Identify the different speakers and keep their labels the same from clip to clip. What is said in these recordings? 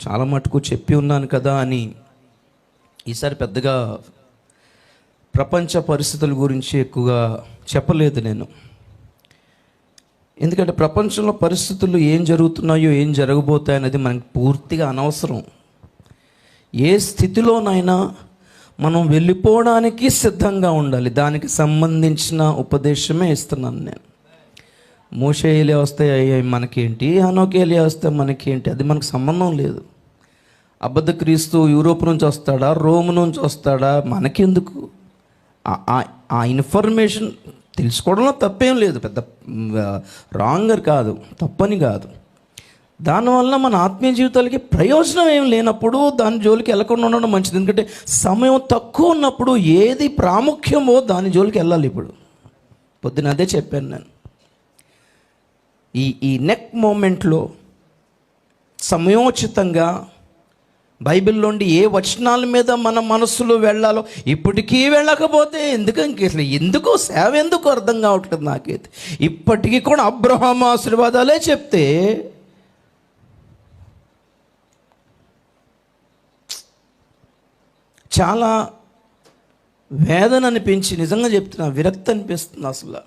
Speaker 1: చాలా మటుకు చెప్పి ఉన్నాను కదా అని ఈసారి పెద్దగా ప్రపంచ పరిస్థితుల గురించి ఎక్కువగా చెప్పలేదు నేను. ఎందుకంటే ప్రపంచంలో పరిస్థితులు ఏం జరుగుతున్నాయో ఏం జరగబోతాయి అనేది మనకు పూర్తిగా అనవసరం. ఏ స్థితిలోనైనా మనం వెళ్ళిపోవడానికి సిద్ధంగా ఉండాలి. దానికి సంబంధించిన ఉపదేశమే ఇస్తున్నాను నేను. మోషే ఏలియా వస్తే మనకేంటి, హనోకు ఏలియా వస్తే మనకేంటి, అది మనకు సంబంధం లేదు. అబద్ధ క్రీస్తు యూరోప్ నుంచి వస్తాడా, రోమ్ నుంచి వస్తాడా, మనకెందుకు? ఆ ఇన్ఫర్మేషన్ తెలుసుకోవడంలో తప్పేం లేదు, పెద్ద రాంగర్ కాదు, తప్పని కాదు. దానివల్ల మన ఆత్మీయ జీవితాలకి ప్రయోజనం ఏం లేనప్పుడు దాని జోలికి వెళ్ళకుండా ఉండడం మంచిది. ఎందుకంటే సమయం తక్కువ ఉన్నప్పుడు ఏది ప్రాముఖ్యమో దాని జోలికి వెళ్ళాలి. ఇప్పుడు పొద్దున అదే చెప్పాను నేను. ఈ నెక్ మూమెంట్లో సమయోచితంగా బైబిల్లోండి ఏ వచనాల మీద మన మనస్సులో వెళ్ళాలో ఇప్పటికీ వెళ్ళకపోతే ఎందుకు సేవ ఎందుకు అర్థం కావట్లేదు నాకైతే. ఇప్పటికీ కూడా అబ్రహాము ఆశీర్వాదాలే చెప్తే చాలా వేదన అనిపించి, నిజంగా చెప్తున్నా, విరక్తి అనిపిస్తుంది. అసలు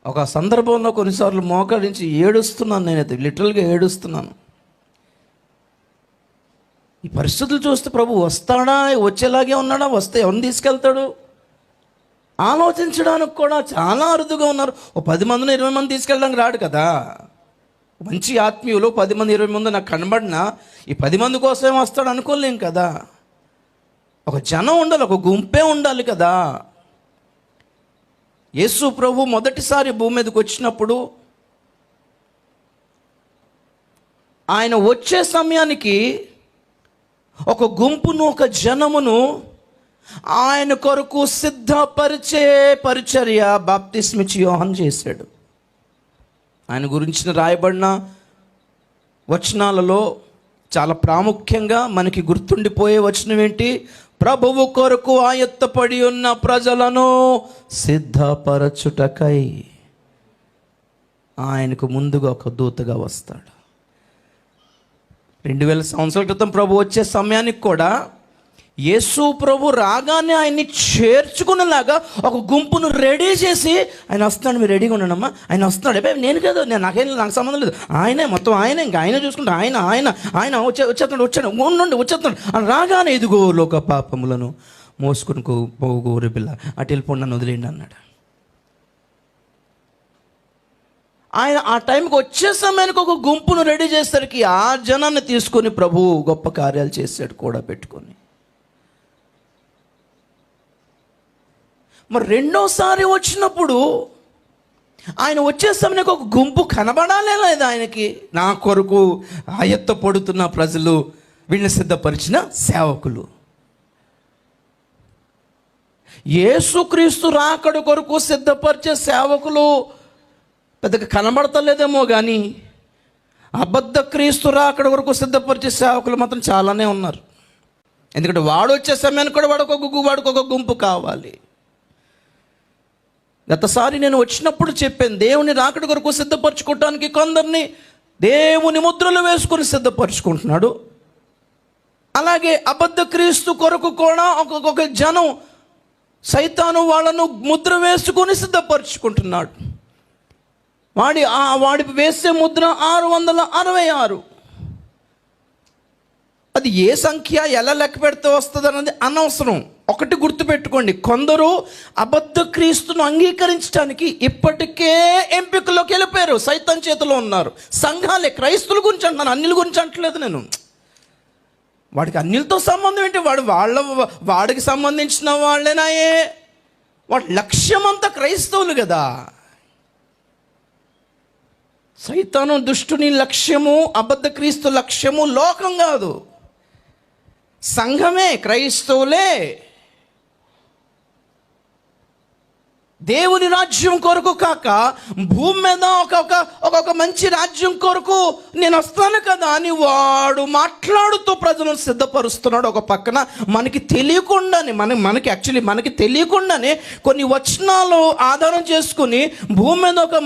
Speaker 1: ఒక సందర్భంలో కొన్నిసార్లు మోకరించి ఏడుస్తున్నాను, నేనైతే లిటరల్గా ఏడుస్తున్నాను. ఈ పరిస్థితులు చూస్తే ప్రభు వస్తాడా, వచ్చేలాగే ఉన్నాడా, వస్తే ఎవరిని తీసుకెళ్తాడు ఆలోచించడానికి కూడా చాలా అరుదుగా ఉన్నారు. ఓ 10 మందిని 20 మంది తీసుకెళ్ళడానికి రాడు కదా. మంచి ఆత్మీయులు 10 మంది 20 మంది నాకు కనబడినా ఈ 10 మంది కోసమే వస్తాడు అనుకోలేం కదా. ఒక జనం ఉండాలి, ఒక గుంపే ఉండాలి కదా. యేసు ప్రభు మొదటిసారి భూమి మీదకి వచ్చినప్పుడు ఆయన వచ్చే సమయానికి ఒక గుంపును, ఒక జనమును ఆయన కొరకు సిద్ధపరిచే పరిచర్య బాప్తిస్మిచ్చి యోహాను చేశాడు. ఆయన గురించిన రాయబడిన వచనాలలో చాలా ప్రాముఖ్యంగా మనకి గుర్తుండిపోయే వచనం ఏంటి? ప్రభువు కొరకు ఆయత్తపడి ఉన్న ప్రజలను సిద్ధపరచుటకై ఆయనకు ముందుగా ఒక దూతగా వస్తాడు. 2000 సంవత్సరాల క్రితం ప్రభు వచ్చే సమయానికి కూడా యేసు ప్రభు రాగానే ఆయన్ని చేర్చుకునేలాగా ఒక గుంపును రెడీ చేసి, ఆయన వస్తున్నాడు, మీరు రెడీగా ఉండనమ్మా, ఆయన వస్తున్నాడు. నేను కదా, నాకు సంబంధం లేదు, ఆయనే మొత్తం, ఆయనే, ఇంకా ఆయనే చూసుకుంటా, ఆయన వచ్చేస్తున్నాడు అని రాగానే, ఇదిగో లోక పాపములను మోసుకుని పోగు గోరె పిల్ల, అటు వెళ్ళిపోండి, నన్ను వదిలేయండి అన్నాడు. ఆయన ఆ టైంకి వచ్చే సమయానికి ఒక గుంపును రెడీ చేసేసరికి ఆ జనాన్ని తీసుకొని ప్రభు గొప్ప కార్యాలు చేశాడు కూడా పెట్టుకొని. మరి రెండోసారి వచ్చినప్పుడు ఆయన వచ్చే సమయానికి ఒక గుంపు కనబడాలే లేదు ఆయనకి. నా కొరకు ఆయత్తపడుతున్న ప్రజలు, వీళ్ళని సిద్ధపరిచిన సేవకులు. యేసుక్రీస్తు రాకడ కొరకు సిద్ధపరిచే సేవకులు పెద్దగా కనబడతలేదేమో కానీ అబద్ధ క్రీస్తు రాకడ వరకు సిద్ధపరిచే సేవకులు మాత్రం చాలానే ఉన్నారు. ఎందుకంటే వాడు వచ్చే సమయానికి కూడా వాడికి ఒక గుంపు కావాలి. గతసారి నేను వచ్చినప్పుడు చెప్పాను, దేవుని రాకడ కొరకు సిద్ధపరచుకోవటానికి కొందరిని దేవుని ముద్రలు వేసుకొని సిద్ధపరచుకుంటున్నాడు. అలాగే అబద్ధ క్రీస్తు కొరకు కూడా ఒక్కొక్క జనం, సైతాను వాళ్ళను ముద్ర వేసుకొని సిద్ధపరచుకుంటున్నాడు. వాడి వేసే ముద్ర 666. అది ఏ సంఖ్య ఎలా లెక్క పెడితే వస్తుంది అన్నది అనవసరం. ఒకటి గుర్తుపెట్టుకోండి, కొందరు అబద్ధ క్రీస్తును అంగీకరించడానికి ఇప్పటికే ఎంపికలోకి వెళ్ళిపోయారు, సైతాన్ చేతిలో ఉన్నారు. సంఘాలే, క్రైస్తుల గురించి అంటున్నాను, అన్యుల గురించి అంటలేదు నేను. వాడికి అన్యులతో సంబంధం ఏంటి? వాడికి సంబంధించిన వాళ్ళేనాయే, వాడి లక్ష్యం అంతా క్రైస్తవులు కదా. సైతాను దుష్టుని లక్ష్యము, అబద్ధ క్రీస్తు లక్ష్యము లోకం కాదు, సంఘమే, క్రైస్తవులే. దేవుని రాజ్యం కొరకు కాక భూమి మీద ఒక మంచి రాజ్యం కొరకు నేను వస్తాను కదా అని వాడు మాట్లాడుతూ ప్రజలను సిద్ధపరుస్తున్నాడు. ఒక పక్కన మనకి తెలియకుండానే మనకి తెలియకుండానే కొన్ని వచనాలు ఆధారం చేసుకుని భూమి మీద ఒక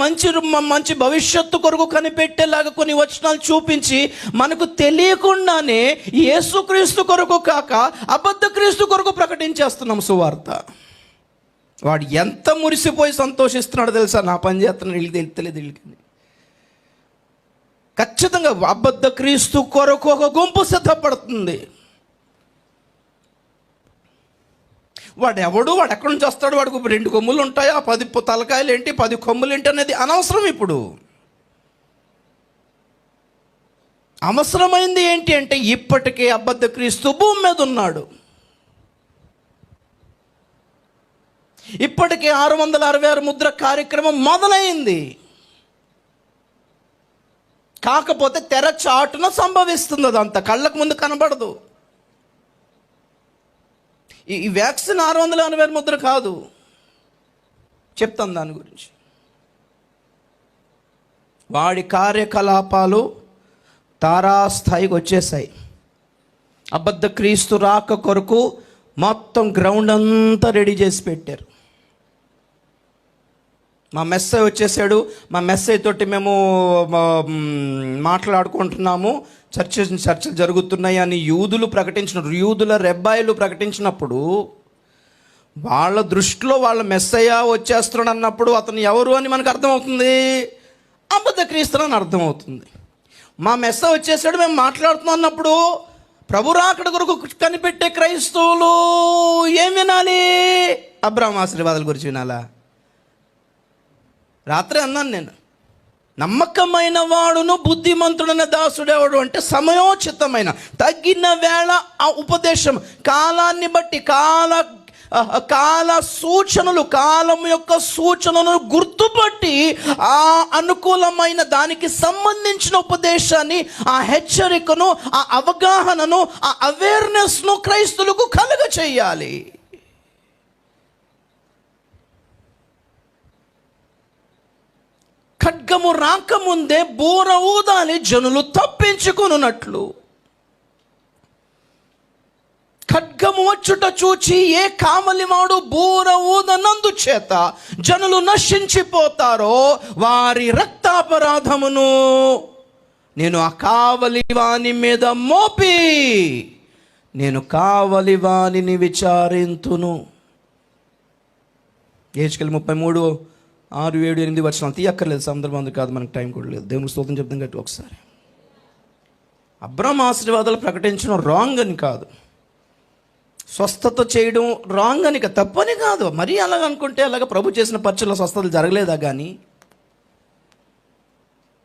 Speaker 1: మంచి భవిష్యత్తు కొరకు కనిపెట్టేలాగా కొన్ని వచనాలు చూపించి మనకు తెలియకుండానే యేసుక్రీస్తు కొరకు కాక అబద్ధ క్రీస్తు కొరకు ప్రకటించేస్తున్నాం సువార్త. వాడు ఎంత మురిసిపోయి సంతోషిస్తున్నాడో తెలుసా, నా పని చేస్తున్నాడు, వీళ్ళకి తెలియదు. వీళ్ళకి ఖచ్చితంగా అబద్ధ క్రీస్తు కొరకు ఒక గుంపు సిద్ధపడుతుంది. వాడు ఎక్కడి నుంచి వస్తాడు, వాడికి 2 కొమ్ములు ఉంటాయా, 10 తలకాయలు ఏంటి, 10 కొమ్ములు ఏంటి అనేది అనవసరం. ఇప్పుడు అవసరమైంది ఏంటి అంటే ఇప్పటికే అబద్ధ క్రీస్తు భూమి మీద ఉన్నాడు. ఇప్పటికే 666 ముద్ర కార్యక్రమం మొదలైంది. కాకపోతే తెర చాటున సంభవిస్తుంది, అదంతా కళ్ళకు ముందు కనబడదు. ఈ వ్యాక్సిన్ 666 ముద్ర కాదు, చెప్తాను దాని గురించి. వాడి కార్యకలాపాలు తారాస్థాయికి వచ్చేసాయి. అబద్ధ క్రీస్తు రాక కొరకు మొత్తం గ్రౌండ్ అంతా రెడీ చేసి పెట్టారు. మా మెస్సై వచ్చేసాడు, మా మెస్సై తోటి మేము మాట్లాడుకుంటున్నాము, చర్చలు జరుగుతున్నాయి అని యూదుల రెబ్బాయిలు ప్రకటించినప్పుడు వాళ్ళ దృష్టిలో వాళ్ళ మెస్సయ్య వచ్చేస్తున్నాడు అన్నప్పుడు అతను ఎవరు అని మనకు అర్థమవుతుంది, అబద్ధ క్రీస్తు అని అర్థమవుతుంది. మా మెస్సయ్య వచ్చేసాడు, మేము మాట్లాడుతున్నాం అన్నప్పుడు ప్రభు రాకడ కొరకు కనిపెట్టే క్రైస్తవులు ఏం వినాలి? అబ్రాహాము ఆశీర్వాదాల గురించి వినాలా? రాత్రి అన్నాను నేను, నమ్మకమైన వాడును బుద్ధిమంతుడైన దాసుడు ఎవడు అంటే సమయోచితమైన తగిన వేళ ఆ ఉపదేశం, కాలాన్ని బట్టి కాల సూచనలు, కాలం యొక్క సూచనలను గుర్తుపట్టి ఆ అనుకూలమైన దానికి సంబంధించిన ఉపదేశాన్ని, ఆ హెచ్చరికను, ఆ అవగాహనను, ఆ అవేర్నెస్ను క్రైస్తవులకు కలుగ చేయాలి. ఖడ్గము రాకముందే బూర ఊదాలి, జనులు తప్పించుకొనున్నట్లు. ఖడ్గము వచ్చుట చూచి ఏ కావలివాడు బూర ఊదనందు చేత జనులు నశించిపోతారో వారి రక్తాపరాధమును నేను ఆ కావలివాని మీద మోపి నేను కావలివానిని విచారింతును. ఏజ్కేలు 33, 6, 7, 8 వచనాలు తీయక్కర్లేదు, సందర్భం కాదు, మనకు టైం కూడా లేదు. దేవునికి స్తోత్రం చెప్తాం గట్టి ఒకసారి. అబ్రాహాము ఆశీర్వాదాలు ప్రకటించడం రాంగ్ అని కాదు, స్వస్థత చేయడం రాంగ్ అని తప్పని కాదు. మరీ అలాగ అనుకుంటే అలాగ ప్రభు చేసిన పరిచయలో స్వస్థతలు జరగలేదా? కానీ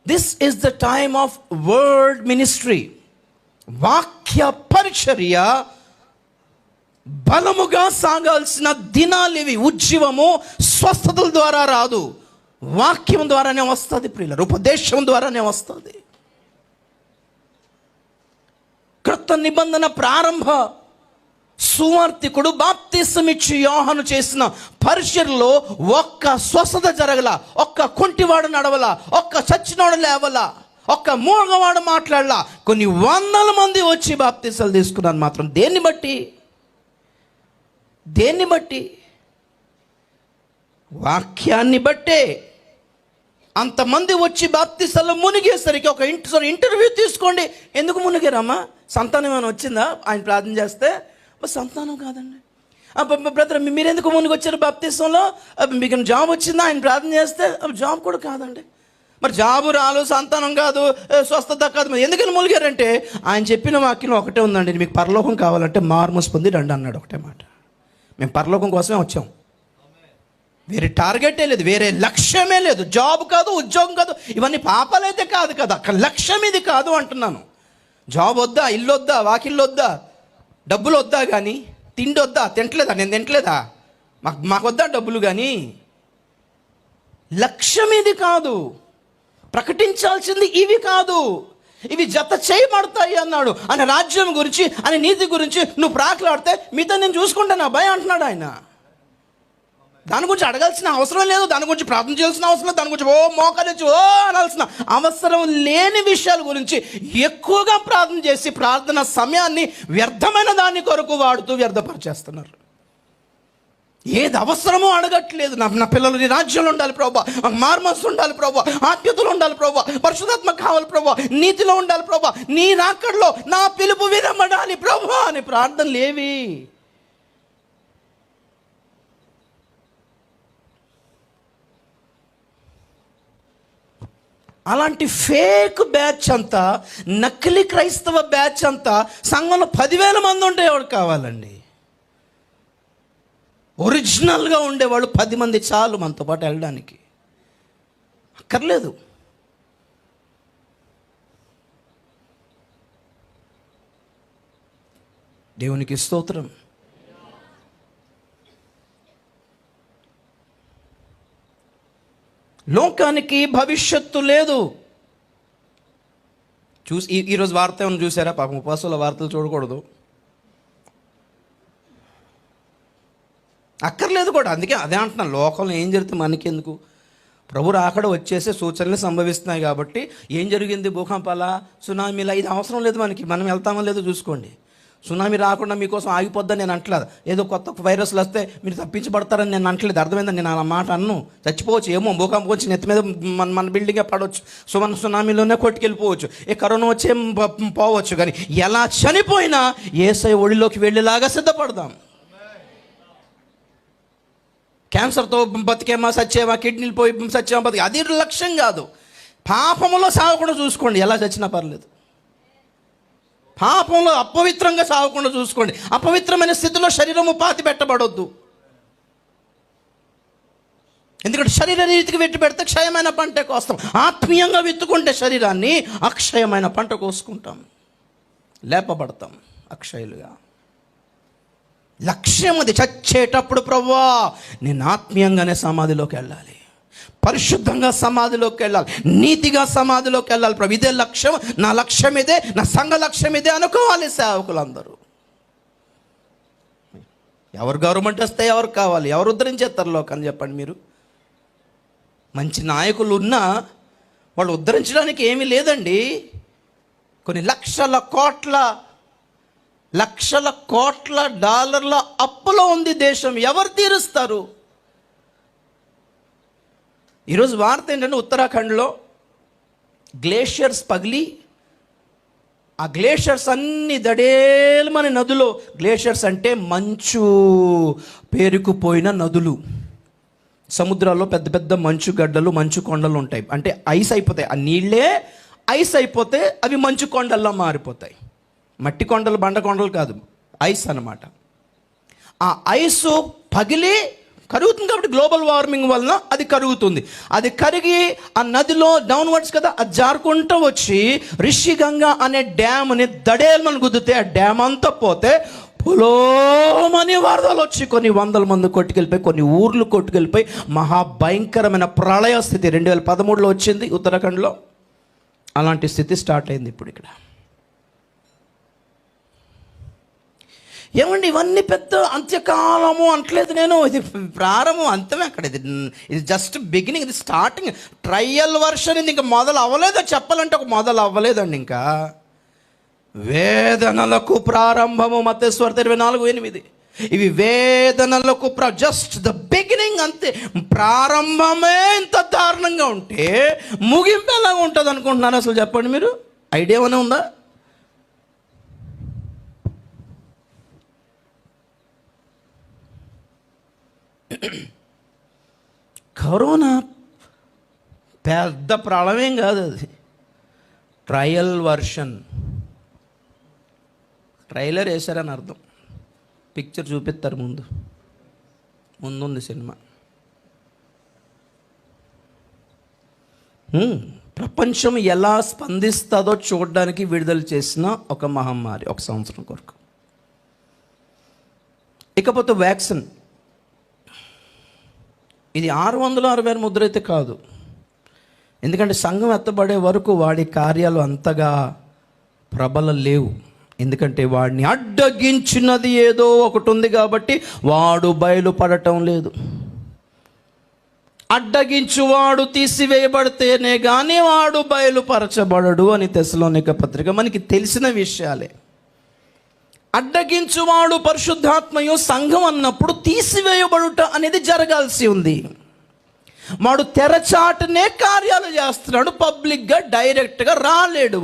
Speaker 1: this is the time of word ministry. వాక్య పరిచర్య బలముగా సాగాల్సిన దినాలు ఇవి. ఉజ్జీవము స్వస్థతల ద్వారా రాదు, వాక్యం ద్వారానే వస్తుంది ప్రియులారా, ఉపదేశం ద్వారానే వస్తుంది. క్రొత్త నిబంధన ప్రారంభ సువార్తికుడు బాప్తిసం ఇచ్చి యోహాను చేసిన పరిచర్యలో ఒక్క స్వస్థత జరగల, ఒక్క కుంటివాడు నడవల, ఒక్క చచ్చినవాడు లేవల, ఒక్క మూగవాడు మాట్లాడలా. కొన్ని 100 మంది వచ్చి బాప్తిసాలు తీసుకున్నారు. మాత్రం దేన్ని బట్టి? వాక్యాన్ని బట్టే. అంతమంది వచ్చి బాప్తిసాలు మునిగేసరికి ఒక ఇంటర్వ్యూ తీసుకోండి. ఎందుకు మునిగారమ్మా? సంతానం ఏమైనా వచ్చిందా ఆయన ప్రార్థన చేస్తే? సంతానం కాదండి. బ్రదర్ మీరెందుకు మునిగి వచ్చారు బాప్తిసంలో? మీకు జాబ్ వచ్చిందా ఆయన ప్రార్థన చేస్తే? జాబ్ కూడా కాదండి. మరి జాబు రాలు, సంతానం కాదు, స్వస్థత కాదు, మరి ఎందుకని మునిగారంటే ఆయన చెప్పిన వాక్యం ఒకటే ఉందండి, మీకు పరలోకం కావాలంటే మార్మోస్ పొంది రండి అన్నాడు. ఒకటే మాట. మేము పరలోకం కోసమే వచ్చాం, వేరే టార్గెటే లేదు, వేరే లక్ష్యమే లేదు. జాబ్ కాదు, ఉద్యోగం కాదు, ఇవన్నీ పాపాలైతే కాదు కదా. అక్కడ లక్ష్యం ఇది కాదు అంటున్నాను. జాబ్ వద్దా, ఇల్లు వద్దా, వాకిల్లు వద్దా, డబ్బులు వద్దా, కానీ తిండి వద్దా, తింటలేదా, నేను తింటలేదా, మాకు వద్దా డబ్బులు, కానీ లక్ష్యం ఇది కాదు. ప్రకటించాల్సింది ఇవి కాదు, ఇవి జత చేయబడతాయి అన్నాడు. ఆయన రాజ్యం గురించి, ఆయన నీతి గురించి నువ్వు ప్రాకులాడితే మీతో నేను చూసుకుంటాను అబ్బాయి అంటున్నాడు ఆయన. దాని గురించి అడగాల్సిన అవసరం లేదు, దాని గురించి ప్రార్థన చేయాల్సిన అవసరం లేదు, దాని గురించి మోకరించి అనాల్సిన అవసరం లేని విషయాల గురించి ఎక్కువగా ప్రార్థన చేసి ప్రార్థన సమయాన్ని వ్యర్థమైన దాని కొరకు వాడుతూ వ్యర్థపరిచేస్తున్నారు. ఏది అవసరమో అడగట్లేదు. నా పిల్లలు నీ రాజ్యంలో ఉండాలి ప్రభా, మార్మన్స్ ఉండాలి ప్రభా, ఆత్మీయతలు ఉండాలి ప్రభా, పరిశుద్ధాత్మ కావాలి ప్రభా, నీతిలో ఉండాలి ప్రభా, నీ రాకడలో నా పిలుపు వినబడాలి ప్రభా అని ప్రార్థనలు ఏవి? అలాంటి ఫేక్ బ్యాచ్ అంతా, నకిలీ క్రైస్తవ బ్యాచ్ అంతా సంఘంలో 10,000 మంది ఉంటే ఎవరు కావాలండి? ఒరిజినల్గా ఉండేవాళ్ళు 10 మంది చాలు మనతో పాటు వెళ్ళడానికి, అక్కర్లేదు. దేవునికి స్తోత్రం. లోకానికి భవిష్యత్తు లేదు. ఈరోజు వార్త ఏమైనా చూసారా? పాపం ఉపవాసాల వార్తలు చూడకూడదు, అక్కర్లేదు కూడా. అందుకే అదే అంటున్నాను, లోకంలో ఏం జరిగితే మనకెందుకు? ప్రభు రాకడ వచ్చేసే సూచనలు సంభవిస్తున్నాయి కాబట్టి ఏం జరిగింది, భూకంపాల, సునామీలా, ఇది అవసరం లేదు మనకి. మనం వెళ్తామో లేదో చూసుకోండి. సునామీ రాకుండా మీకోసం ఆగిపోద్దని నేను అంటలేదు. ఏదో కొత్త వైరస్లు వస్తే మీరు తప్పించబడతారని నేను అంటలేదు. అర్థమైందని నేను ఆ మాట అన్ను. చచ్చిపోవచ్చు, ఏమో భూకంపం వచ్చి నెత్తి మీద మన బిల్డింగే పడవచ్చు, మన సునామీలోనే కొట్టుకెళ్ళిపోవచ్చు, కరోనా వచ్చే పోవచ్చు. కానీ ఎలా చనిపోయినా యేసయ్య ఒడిలోకి వెళ్ళేలాగా సిద్ధపడదాం. క్యాన్సర్తో బతికేమా సచ్చేమా, కిడ్నీలు పోయి సచ్చేమా బతికే, అది లక్ష్యం కాదు. పాపంలో సాగకుండా చూసుకోండి, ఎలా చచ్చినా పర్లేదు. పాపంలో అపవిత్రంగా సాగకుండా చూసుకోండి. అపవిత్రమైన స్థితిలో శరీరము పాతి పెట్టబడొద్దు. ఎందుకంటే శరీర రీతికి వెట్టి పెడితే క్షయమైన పంట కోస్తాం. ఆత్మీయంగా విత్తుకుంటే శరీరాన్ని అక్షయమైన పంట కోసుకుంటాం, లేపబడతాం అక్షయులుగా. లక్ష్యం అది. చచ్చేటప్పుడు ప్రభువా నేను ఆత్మీయంగానే సమాధిలోకి వెళ్ళాలి, పరిశుద్ధంగా సమాధిలోకి వెళ్ళాలి, నీతిగా సమాధిలోకి వెళ్ళాలి ప్రభు. ఇదే లక్ష్యం, నా లక్ష్యం ఇదే, నా సంఘ లక్ష్యం ఇదే అనుకోవాలి సేవకులందరూ. ఎవరు గవర్నమెంట్ వస్తే ఎవరు కావాలి? ఎవరు ఉద్ధరించేస్తారు లోకాన్ని చెప్పండి మీరు? మంచి నాయకులు ఉన్నా వాళ్ళు ఉద్ధరించడానికి ఏమీ లేదండి. కొన్ని లక్షల కోట్ల డాలర్ల అప్పులో ఉంది దేశం. ఎవరు తీరుస్తారు? ఈరోజు వార్త ఏంటంటే, ఉత్తరాఖండ్లో గ్లేషియర్స్ పగిలి ఆ గ్లేషియర్స్ అన్ని దడేలమని నదులో, గ్లేషియర్స్ అంటే మంచు పేరుకుపోయిన నదులు, సముద్రాల్లో పెద్ద పెద్ద మంచు గడ్డలు, మంచు కొండలు ఉంటాయి. అంటే ఐస్ అయిపోతాయి, ఆ నీళ్ళే ఐస్ అయిపోతే అవి మంచు కొండల్లో మారిపోతాయి. మట్టి కొండలు, బండ కొండలు కాదు, ఐస్ అన్నమాట. ఆ ఐస్ పగిలి కరుగుతుంది కాబట్టి గ్లోబల్ వార్మింగ్ వలన అది కరుగుతుంది. అది కరిగి ఆ నదిలో డౌన్వర్డ్స్ కదా, అది జారుకుంటూ వచ్చి రిషిగంగా అనే డ్యామ్ని దడేల్మని గుద్దితే ఆ డ్యామ్ అంతా పోతే పొలోమని వరదలు వచ్చి కొన్ని 100 మంది కొట్టుకెళ్ళిపోయి, కొన్ని ఊర్లు కొట్టుకెళ్ళిపోయి మహాభయంకరమైన ప్రళయ స్థితి 2013లో వచ్చింది ఉత్తరాఖండ్లో. అలాంటి స్థితి స్టార్ట్ అయింది ఇప్పుడు ఇక్కడ. ఏమండి ఇవన్నీ పెద్ద అంత్యకాలము అంటలేదు నేను, ఇది ప్రారంభం, అంతమే అక్కడ. ఇది జస్ట్ బిగినింగ్, ఇది స్టార్టింగ్, ట్రయల్ వర్షన్. ఇది ఇంకా మొదలు అవ్వలేదో చెప్పాలంటే ఒక మొదలు అవ్వలేదండి. ఇంకా వేదనలకు ప్రారంభము, మత్తయి సువార్త 24:8. ఇవి వేదనలకు జస్ట్ ద బిగినింగ్, అంతే. ప్రారంభమే ఇంత దారుణంగా ఉంటే ముగింపు ఎలాగ ఉంటుంది అనుకుంటున్నారు అసలు చెప్పండి మీరు? ఐడియా ఏమైనా ఉందా? కరోనా పెద్ద ప్రళయం కాదు, అది ట్రయల్ వర్షన్. ట్రైలర్ వేశారని అర్థం, పిక్చర్ చూపిస్తారు ముందుంది సినిమా. ప్రపంచం ఎలా స్పందిస్తుందో చూడడానికి విడుదల చేసిన ఒక మహమ్మారి, 1 సంవత్సరం కొరకు. ఇకపోతే వ్యాక్సిన్, ఇది 666 ముద్ర అయితే కాదు. ఎందుకంటే సంఘం ఎత్తబడే వరకు వాడి కార్యాలు అంతగా ప్రబల లేవు. ఎందుకంటే వాడిని అడ్డగించినది ఏదో ఒకటి ఉంది కాబట్టి వాడు బయలుపడటం లేదు. అడ్డగించువాడు తీసివేయబడితేనే కానీ వాడు బయలుపరచబడడు అని తెస్సలోనిక పత్రిక మనకి తెలిసిన విషయాలే. అడ్డగించువాడు పరిశుద్ధాత్మయు సంఘం అన్నప్పుడు తీసివేయబడుట అనేది జరగాల్సి ఉంది. వాడు తెరచాటునే కార్యాలు చేస్తున్నాడు, పబ్లిక్గా డైరెక్ట్గా రాలేడు.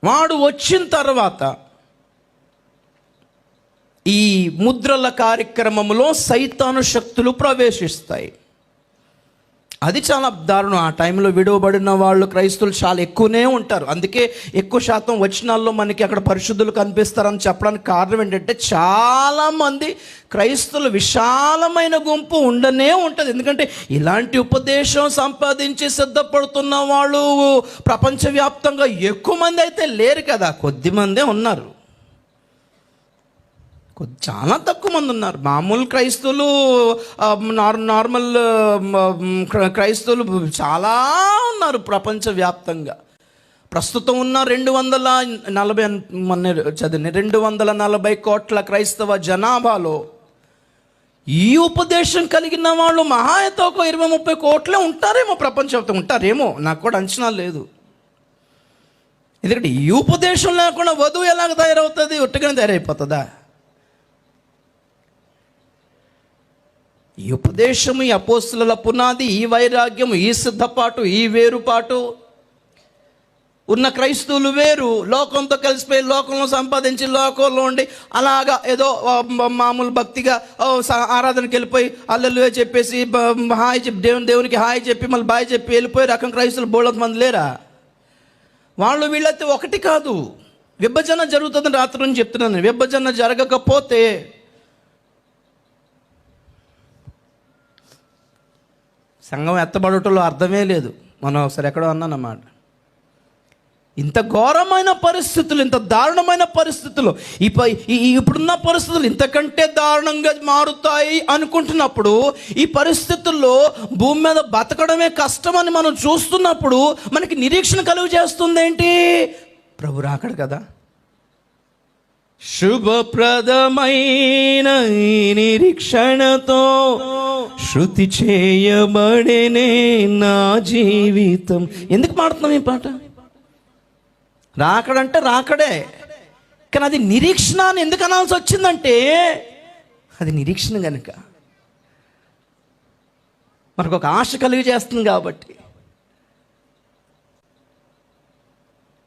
Speaker 1: వాడు వచ్చిన తర్వాత ఈ ముద్రల కార్యక్రమంలో సైతాను శక్తులు ప్రవేశిస్తాయి. అది చాలా దారుణం. ఆ టైంలో విడువబడిన వాళ్ళు క్రైస్తవులు చాలా ఎక్కువనే ఉంటారు. అందుకే ఎక్కువ శాతం వచనాల్లో మనకి అక్కడ పరిశుద్ధులు కనిపిస్తారని చెప్పడానికి కారణం ఏంటంటే, చాలామంది క్రైస్తవులు విశాలమైన గుంపు ఉండనే ఉంటుంది. ఎందుకంటే ఇలాంటి ఉపదేశం సంపాదించి సిద్ధపడుతున్న వాళ్ళు ప్రపంచవ్యాప్తంగా ఎక్కువ మంది అయితే లేరు కదా, కొద్ది మందే ఉన్నారు. చాలా తక్కువ మంది ఉన్నారు. మామూలు క్రైస్తవులు, నార్మల్ క్రైస్తవులు చాలా ఉన్నారు ప్రపంచవ్యాప్తంగా. ప్రస్తుతం ఉన్న 240 కోట్ల క్రైస్తవ జనాభాలో ఈ ఉపదేశం కలిగిన వాళ్ళు మహా అయితే ఒక 20-30 కోట్లే ఉంటారేమో, ప్రపంచవ్యాప్తంగా ఉంటారేమో, నాకు కూడా అంచనా లేదు. ఎందుకంటే ఈ ఉపదేశం లేకుండా వధువు ఎలాగ తయారవుతుంది? ఒట్టుగానే తయారైపోతుందా? ఈ ఉపదేశము, ఈ అపోస్తుల పునాది, ఈ వైరాగ్యము, ఈ సిద్ధపాటు, ఈ వేరుపాటు ఉన్న క్రైస్తవులు వేరు. లోకంతో కలిసిపోయి లోకంలో సంపాదించి లోకంలో ఉండి అలాగా ఏదో మామూలు భక్తిగా ఆరాధనకి వెళ్ళిపోయి హల్లెలూయా చెప్పేసి హాయ్ చెప్పి దేవునికి హాయ్ చెప్పి మళ్ళీ బాయ్ చెప్పి వెళ్ళిపోయి రకం క్రైస్తవులు బోళ్ళంత మంది లేరా? వాళ్ళు వీళ్ళైతే ఒకటి కాదు. విభజన జరుగుతుందని రాత్రి నుంచి చెప్తున్నాను. విభజన జరగకపోతే సంఘం ఎత్తబడటంలో అర్థమే లేదు. మనం ఒకసారి ఎక్కడో అన్నానన్నమాట. ఇంత ఘోరమైన పరిస్థితులు, ఇంత దారుణమైన పరిస్థితులు, ఇప్పుడున్న పరిస్థితులు ఇంతకంటే దారుణంగా మారుతాయి అనుకుంటున్నప్పుడు, ఈ పరిస్థితుల్లో భూమి మీద బతకడమే కష్టమని మనం చూస్తున్నప్పుడు మనకి నిరీక్షణ కలుగు చేస్తుంది ఏంటి? ప్రభు రాకడ కదా. శుభప్రదమైన నిరీక్షణతో శృతి చేయబడేనే నా జీవితం. ఎందుకు పాడుతున్నాం ఈ పాట? రాకడంటే రాకడే, కానీ అది నిరీక్షణ అని ఎందుకు అనాల్సి వచ్చిందంటే, అది నిరీక్షణ కనుక మనకు ఒక ఆశ కలిగి చేస్తుంది కాబట్టి.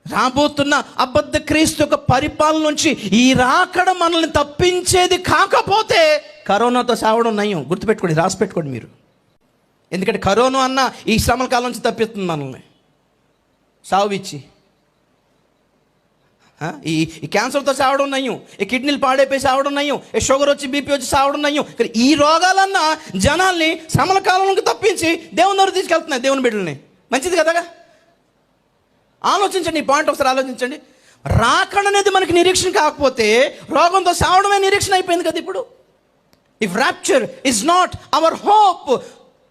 Speaker 1: రాబోతున్న అబద్ధ క్రీస్తు యొక్క పరిపాలన నుంచి ఈ రాకడ మనల్ని తప్పించేది కాకపోతే కరోనాతో సావడం నయం. గుర్తుపెట్టుకోండి, రాసి పెట్టుకోండి మీరు. ఎందుకంటే కరోనా అన్న ఈ శ్రమల కాలం నుంచి తప్పిస్తుంది మనల్ని సావిచ్చి. ఈ క్యాన్సర్తో సావడం నయం, ఈ కిడ్నీలు పాడైపోయి సావడం నయం, ఈ షుగర్ వచ్చి బీపీ వచ్చి సావడం నయం. ఈ రోగాలన్నా జనాల్ని శ్రమల కాలంలోకి తప్పించి దేవుని దగ్గర తీసుకెళ్తున్నాయి, దేవుని బిడ్డల్ని. మంచిది కదా? ఆలోచించండి, ఈ పాయింట్ ఒకసారి ఆలోచించండి. రాకడ అనేది మనకి నిరీక్షణ కాకపోతే రోగంతో సావడమే నిరీక్షణ అయిపోయింది కదా ఇప్పుడు. If rapture is not our hope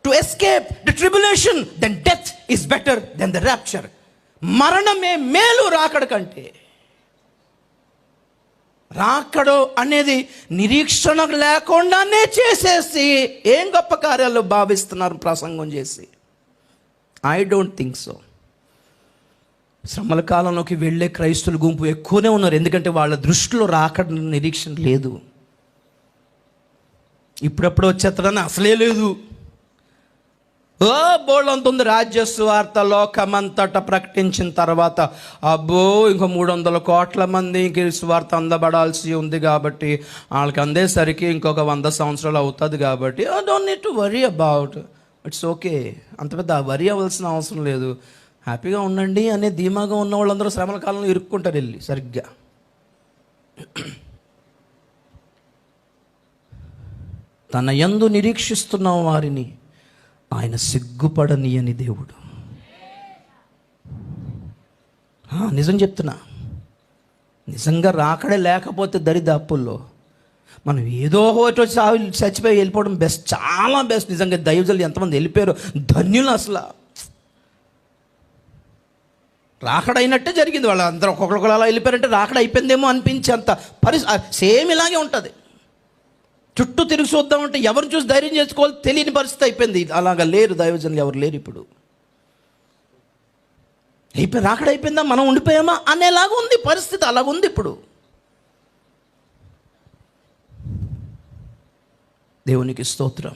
Speaker 1: to escape the tribulation, then death is better than the rapture. మరణమే మేలు రాకడ కంటే. రాకడ అనేది నిరీక్షణ లేకుండానే చేసేసి ఏం గొప్ప కార్యాలు భావిస్తున్నారు ప్రసంగం చేసి. I don't think so. శ్రమల కాలంలోకి వెళ్ళే క్రైస్తవుల గుంపు ఎక్కువనే ఉన్నారు. ఎందుకంటే వాళ్ళ దృష్టిలో రాకడ నిరీక్షణ లేదు. ఇప్పుడప్పుడు వచ్చేస్తాడని అసలే లేదు. బోళ్ళంత ఉంది. రాజ్య సువార్త లోకమంతటా ప్రకటించిన తర్వాత అబ్బో ఇంకో 300 కోట్ల మందికి సువార్త అందబడాల్సి ఉంది కాబట్టి వాళ్ళకి అందేసరికి ఇంకొక 100 సంవత్సరాలు అవుతుంది కాబట్టి I don't need to worry about, it's okay. అంత పెద్ద వరీ అవ్వాల్సిన అవసరం లేదు. హ్యాపీగా ఉండండి అనే ధీమాగా ఉన్న వాళ్ళందరూ శ్రమల కాలంలో ఇరుక్కుంటారు వెళ్ళి సరిగ్గా. తన యందు నిరీక్షిస్తున్న వారిని ఆయన సిగ్గుపడనీయని దేవుడు. నిజం చెప్తున్నా, నిజంగా రాకడే లేకపోతే దరిదాపుల్లో మనం ఏదో ఒకటి చచ్చిపోయి వెళ్ళిపోవడం బెస్ట్, చాలా బెస్ట్. నిజంగా దైవజనులు ఎంతమంది వెళ్ళిపోయారు, ధన్యులు. అసలు రాకడ అయినట్టే జరిగింది. వాళ్ళందరూ ఒక్కొక్కరు అలా వెళ్ళిపోయారంటే రాకడ అయిపోయిందేమో అనిపించేంత సేమ్ ఇలాగే ఉంటుంది. చుట్టూ తిరిగి చూద్దామంటే ఎవరు చూసి ధైర్యం చేసుకోవాలి తెలియని పరిస్థితి అయిపోయింది. అలాగా లేరు దైవజనులు, ఎవరు లేరు ఇప్పుడు. అయిపోయి రాకడ అయిపోయిందా, మనం ఉండిపోయామా అనేలాగా ఉంది పరిస్థితి. అలాగుంది ఇప్పుడు. దేవునికి స్తోత్రం.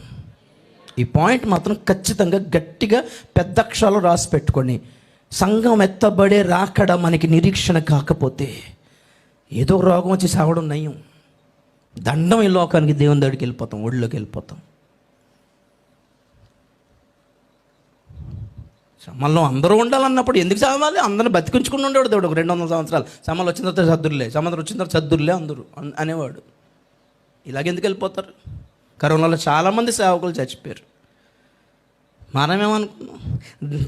Speaker 1: ఈ పాయింట్ మాత్రం ఖచ్చితంగా గట్టిగా పెద్ద అక్షరాలు రాసి పెట్టుకొని, సంఘం ఎత్తబడే రాకడ మనకి నిరీక్షణ కాకపోతే ఏదో రోగం వచ్చి సావడం నయం. దండం ఈ లోకానికి, దేవుని దగ్గరికి వెళ్ళిపోతాం, ఒళ్ళోకి వెళ్ళిపోతాం. శ్రమల్లో అందరూ ఉండాలన్నప్పుడు ఎందుకు చావాలి? అందరిని బతికించుకుని ఉండేవాడు దేవుడు. ఒక 200 సంవత్సరాలు శ్రమలు వచ్చిన తర్వాత చదురులే, సముద్రం వచ్చిన తర్వాత చదురులే అందరూ అనేవాడు. ఇలాగెందుకు వెళ్ళిపోతారు? కరోనాలో చాలామంది సేవకులు చచ్చిపోయారు. మనమేమనుకున్నాం,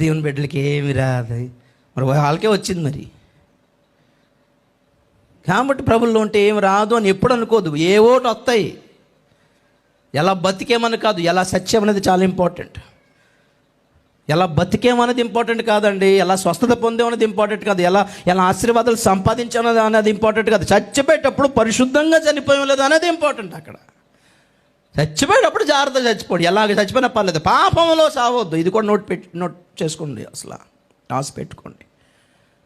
Speaker 1: దేవుని బిడ్డలకి ఏమి రాదు, మరి వాళ్ళకే వచ్చింది. మరి కాబట్టి ప్రభుల్లో ఉంటే ఏమి రాదు అని ఎప్పుడు అనుకోదు. ఏ ఓటు వస్తాయి. ఎలా బతికేమని కాదు, ఎలా సత్యం అనేది చాలా ఇంపార్టెంట్. ఎలా బతికేమనేది ఇంపార్టెంట్ కాదండి. ఎలా స్వస్థత పొందేమనేది ఇంపార్టెంట్ కాదు. ఎలా ఆశీర్వాదాలు సంపాదించామనేది అనేది ఇంపార్టెంట్ కాదు. చచ్చిపోయేటప్పుడు పరిశుద్ధంగా చనిపోయాం లేదు అనేది ఇంపార్టెంట్. అక్కడ చచ్చిపోయేటప్పుడు జాగ్రత్తగా చచ్చిపోడు. ఎలాగ చచ్చిపోయినా పర్లేదు, పాపంలో సావద్దు. ఇది కూడా నోట్ చేసుకోండి, అసలు రాసి పెట్టుకోండి.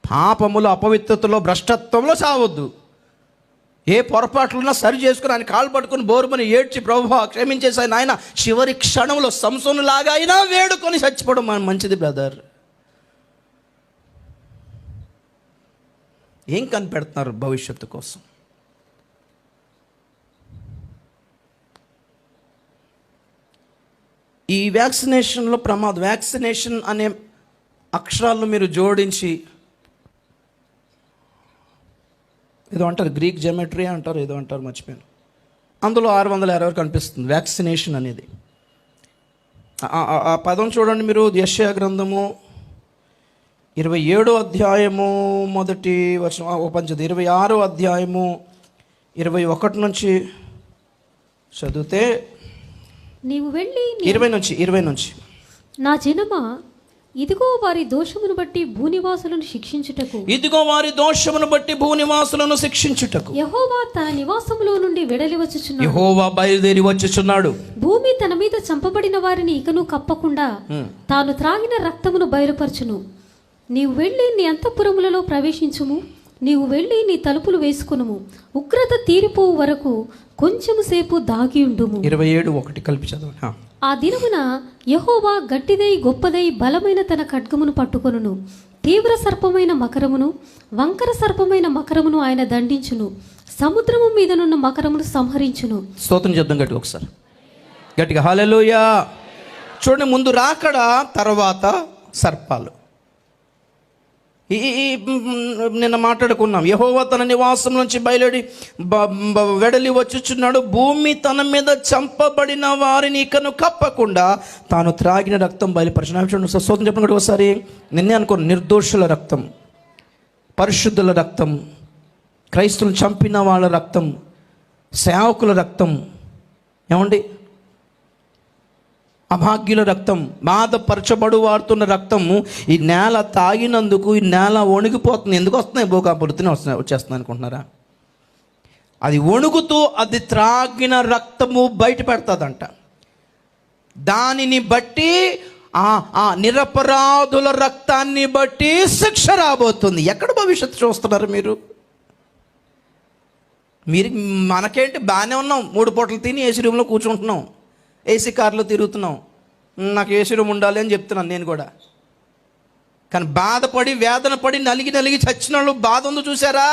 Speaker 1: పాపములో, అపవిత్రతలో, భ్రష్టత్వంలో సావద్దు. ఏ పొరపాట్లున్నా సరి చేసుకుని ఆయన కాలు పట్టుకుని బోరుమని ఏడ్చి, ప్రభువా క్షమించేసాయి నాయన, చివరి క్షణంలో సంసోనులాగా అయినా వేడుకొని చచ్చిపోవడం మంచిది బ్రదర్. ఏం కనిపెడుతున్నారు భవిష్యత్తు కోసం? ఈ వ్యాక్సినేషన్లో ప్రమాదం. వ్యాక్సినేషన్ అనే అక్షరాలను మీరు జోడించి ఏదో అంటారు, గ్రీక్ జెమెట్రీ అంటారు, ఏదో అంటారు, మర్చిపోయాను. అందులో 660 కనిపిస్తుంది వ్యాక్సినేషన్ అనేది. ఆ పదం చూడండి మీరు. యెషయా గ్రంథము 27వ అధ్యాయము మొదటి వచనం ఓపెన్ చేద్దాం. 26వ అధ్యాయము 21 నుంచి చదివితే,
Speaker 2: నీవు వెళ్ళి
Speaker 1: 20 నుంచి
Speaker 2: నా జనమా, ఇదిగో వారి దోషమును బట్టి భూనివాసులను శిక్షించుటకు,
Speaker 1: ఇదిగో వారి దోషమును బట్టి భూనివాసులను శిక్షించుటకు
Speaker 2: యెహోవా తన నివాసములో నుండి వెడలి వచ్చుచున్నాడు.
Speaker 1: యెహోవా బయలుదేరి వచ్చుచున్నాడు.
Speaker 2: భూమి తన మీద చంపబడిన వారిని ఇకను కప్పకుండా తాను త్రాగిన రక్తమును బయలుపరచును. నీవు వెళ్ళి నీ అంతఃపురములలో ప్రవేశించుము. నీవు వెళ్ళి నీ తలుపులు వేసుకునుము. ఉగ్రత తీరిపోవు వరకు కొంచెము సేపు దాగియుండుము.
Speaker 1: 27:1 కలిపి చదవండి.
Speaker 2: ఆ దినమున యెహోవా గట్టిదై గొప్పదై బలమైన తన ఖడ్గమును పట్టుకొనును. తీవ్ర సర్పమైన మకరమును, వంకర సర్పమైన మకరమును ఆయన దండించును. సముద్రము మీదనున్న మకరమును సంహరించును.
Speaker 1: స్తోత్రం చెప్దాం గట్టిగా ఒకసారి, గట్టిగా హల్లెలూయా. చూడండి, ముందు రాకడ, తర్వాత సర్పాలు. నిన్న మాట్లాడుకున్నాం. యెహోవా తన నివాసం నుంచి బయలుడి వెడలి వచ్చుచున్నాడు. భూమి తన మీద చంపబడిన వారిని ఇకను కప్పకుండా తాను త్రాగిన రక్తం బయలుపరచున్నాడు. చూడండి, స్తోత్రం చెప్పినట్టు ఒకసారి. నిన్నే అనుకోండి, నిర్దోషుల రక్తం, పరిశుద్ధుల రక్తం, క్రైస్తువులను చంపిన వాళ్ళ రక్తం, సేవకుల రక్తం, ఏమండి, అభాగ్యుల రక్తం, బాధపరచబడు వాడుతున్న రక్తము ఈ నేల తాగినందుకు ఈ నేల వణిగిపోతుంది. ఎందుకు వస్తున్నాయి? భూకంపాలుతూనే వచ్చేస్తున్నాయి అనుకుంటున్నారా? అది వణుకుతూ అది త్రాగిన రక్తము బయట పెడతాదంట. దానిని బట్టి ఆ నిరపరాధుల రక్తాన్ని బట్టి శిక్ష రాబోతుంది. ఎక్కడ భవిష్యత్తు చూస్తున్నారు మీరు? మనకేంటి, బాగానే ఉన్నాం, 3 పూటలు తిని ఏసీ రూమ్లో కూర్చుంటున్నాం, ఏసీ కార్లో తిరుగుతున్నాం. నాకు ఏసీ రూమ్ ఉండాలి అని చెప్తున్నాను నేను కూడా. కానీ బాధపడి, వేదన పడి, నలిగి చచ్చిన వాళ్ళు బాధ ఉందో చూసారా?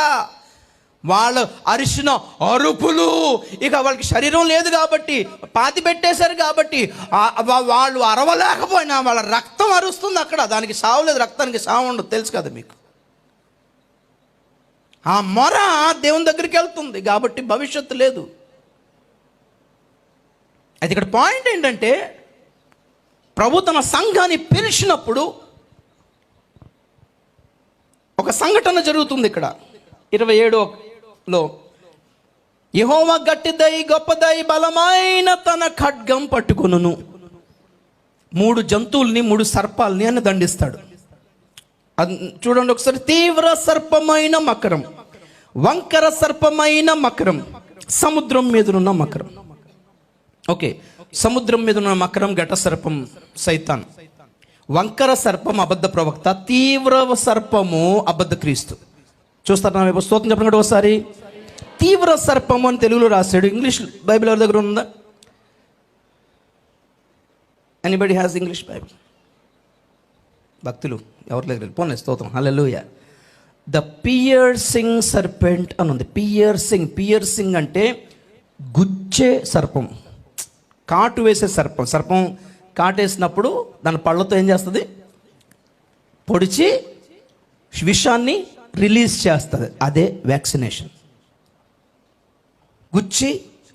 Speaker 1: వాళ్ళు అరిసిన అరుపులు, ఇక వాళ్ళకి శరీరం లేదు కాబట్టి, పాతి పెట్టేశారు కాబట్టి వాళ్ళు అరవలేకపోయినా వాళ్ళ రక్తం అరుస్తుంది అక్కడ. దానికి సావు లేదు, రక్తానికి సావు ఉండదు, తెలుసు కదా మీకు. ఆ మొర దేవుని దగ్గరికి వెళ్తుంది కాబట్టి భవిష్యత్తు లేదు. అయితే ఇక్కడ పాయింట్ ఏంటంటే, ప్రభు తన సంఘాన్ని పిలిచినప్పుడు ఒక సంఘటన జరుగుతుంది ఇక్కడ 27లో. యెహోవా గట్టిదై గొప్పదై బలమైన తన ఖడ్గం పట్టుకొనును. 3 జంతువుల్ని, 3 సర్పాలని ఆయన దండిస్తాడు. చూడండి ఒకసారి. తీవ్ర సర్పమైన మకరం, వంకర సర్పమైన మకరం, సముద్రం మీదనున్న మకరం. ఓకే, సముద్రం మీద ఉన్న మకరం ఘట సర్పం సైతాన్, వంకర సర్పం అబద్ధ ప్రవక్త, తీవ్ర సర్పము అబద్ధ క్రీస్తు. చూస్తారు నా వైపు స్తోత్రం చెప్పండి ఒకసారి. తీవ్ర సర్పము అని తెలుగులో రాశాడు. ఇంగ్లీష్ బైబిల్ ఎవరి దగ్గర ఉందా? Anybody has English Bible? భక్తులు ఎవరి దగ్గర? పోనీ స్తోత్రం, హల్లెలూయా. ద పియర్సింగ్ సర్పెంట్ అని ఉంది. పియర్సింగ్ అంటే గుచ్చే సర్పం, కాటు వేసే సర్పం. సర్పం కాటేసినప్పుడు దాని పళ్ళతో ఏం చేస్తుంది? పొడిచి విషాన్ని రిలీజ్ చేస్తుంది. అదే వ్యాక్సినేషన్. గుచ్చి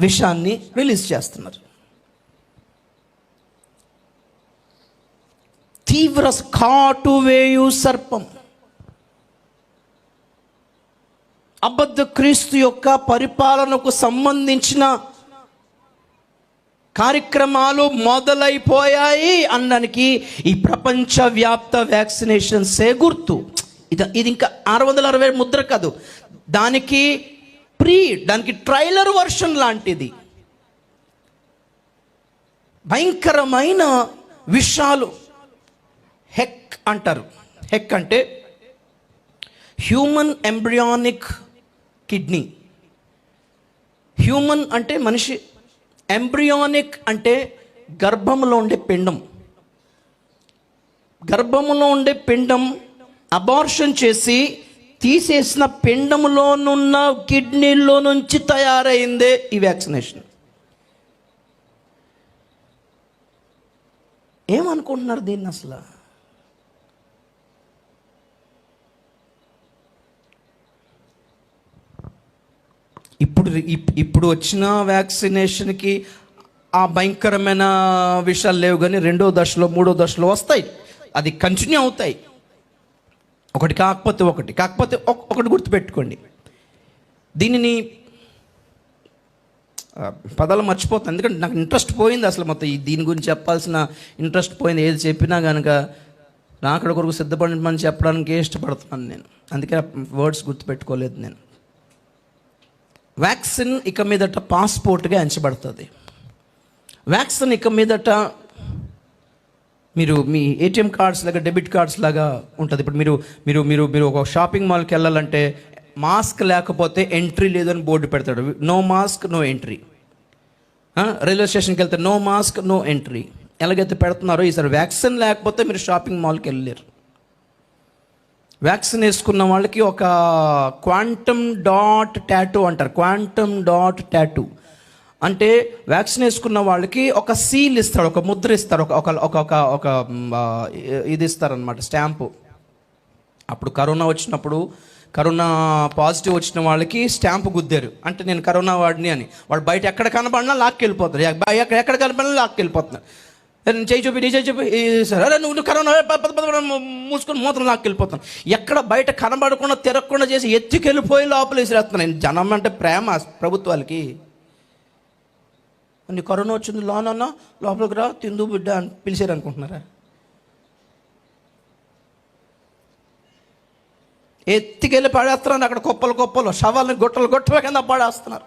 Speaker 1: విషాన్ని రిలీజ్ చేస్తున్నారు. తీవ్ర కాటు వేయు సర్పం అబద్ధ క్రీస్తు యొక్క పరిపాలనకు సంబంధించిన కార్యక్రమాలు మొదలైపోయాయి అనడానికి ఈ ప్రపంచవ్యాప్త వ్యాక్సినేషన్సే గుర్తు. ఇది ఇంకా 660 ముద్ర కాదు, దానికి ట్రైలర్ వర్షన్ లాంటిది. భయంకరమైన విషాలు. హెక్ అంటారు. హెక్ అంటే హ్యూమన్ ఎంబ్రియానిక్ కిడ్నీ. హ్యూమన్ అంటే మనిషి, ఎంబ్రియానిక్ అంటే గర్భంలో ఉండే పిండం. గర్భంలో ఉండే పిండం అబార్షన్ చేసి తీసేసిన పిండంలోనున్న కిడ్నీలో నుంచి తయారైందే ఈ వ్యాక్సినేషన్. ఏమనుకుంటున్నారు దీన్ని అసలు? ఇప్పుడు వచ్చిన వ్యాక్సినేషన్కి ఆ భయంకరమైన విషయాలు లేవు, కానీ 2వ దశలో 3వ దశలో వస్తాయి. అది కంటిన్యూ అవుతాయి. ఒకటి కాకపోతే ఒకటి గుర్తుపెట్టుకోండి. దీనిని పదాలు మర్చిపోతాను, ఎందుకంటే నాకు ఇంట్రెస్ట్ పోయింది అసలు. మొత్తం దీని గురించి చెప్పాల్సిన ఇంట్రెస్ట్ పోయింది. ఏది చెప్పినా కనుక నా అక్కడ కొరకు సిద్ధపడమని చెప్పడానికి ఇష్టపడుతున్నాను నేను. అందుకే వర్డ్స్ గుర్తుపెట్టుకోలేదు నేను. వ్యాక్సిన్ ఇక మీదట పాస్పోర్ట్గా ఎంచబడుతుంది. వ్యాక్సిన్ ఇక మీదట మీరు మీ ఏటీఎం కార్డ్స్ లాగా, డెబిట్ కార్డ్స్ లాగా ఉంటుంది. ఇప్పుడు మీరు ఒక షాపింగ్ మాల్కి వెళ్ళాలంటే మాస్క్ లేకపోతే ఎంట్రీ లేదని బోర్డు పెడతాడు. No mask no entry. Railway స్టేషన్కి వెళ్తే నో మాస్క్ నో ఎంట్రీ. ఎలాగైతే పెడుతున్నారో ఈసారి వ్యాక్సిన్ లేకపోతే మీరు షాపింగ్ మాల్కి వెళ్ళలేరు. వ్యాక్సిన్ వేసుకున్న వాళ్ళకి ఒక క్వాంటమ్ డాట్ టాటూ అంటారు. క్వాంటమ్ డాట్ టాటూ అంటే వ్యాక్సిన్ వేసుకున్న వాళ్ళకి ఒక సీల్ ఇస్తాడు, ఒక ముద్ర ఇస్తారు, ఒక ఇది ఇస్తారనమాట, స్టాంపు. అప్పుడు కరోనా పాజిటివ్ వచ్చిన వాళ్ళకి స్టాంపు గుద్దారు. అంటే నేను కరోనా వాడిని అని. వాడు బయట ఎక్కడ కనబడినా లాక్కెళ్ళిపోతారు. ఎక్కడ కనబడినా లాక్కెళ్ళిపోతున్నారు. నేను చేయి చూపి సరే నువ్వు కరోనా మూసుకొని మూతలు లాక్కెళ్ళిపోతాను. ఎక్కడ బయట కనబడకుండా తిరగకుండా చేసి ఎత్తుకెళ్ళిపోయి లోపల వేసిరేస్తున్నాను. జనం అంటే ప్రేమ ప్రభుత్వాలకి. నీ కరోనా వచ్చింది లోనన్నా లోపలికి రా తిందు బిడ్డ అని పిలిచారు అనుకుంటున్నారా? ఎత్తికెళ్ళి పడేస్తున్నారు. అక్కడ కుప్పలు శవాలని గొట్టల కింద పడేస్తున్నారు.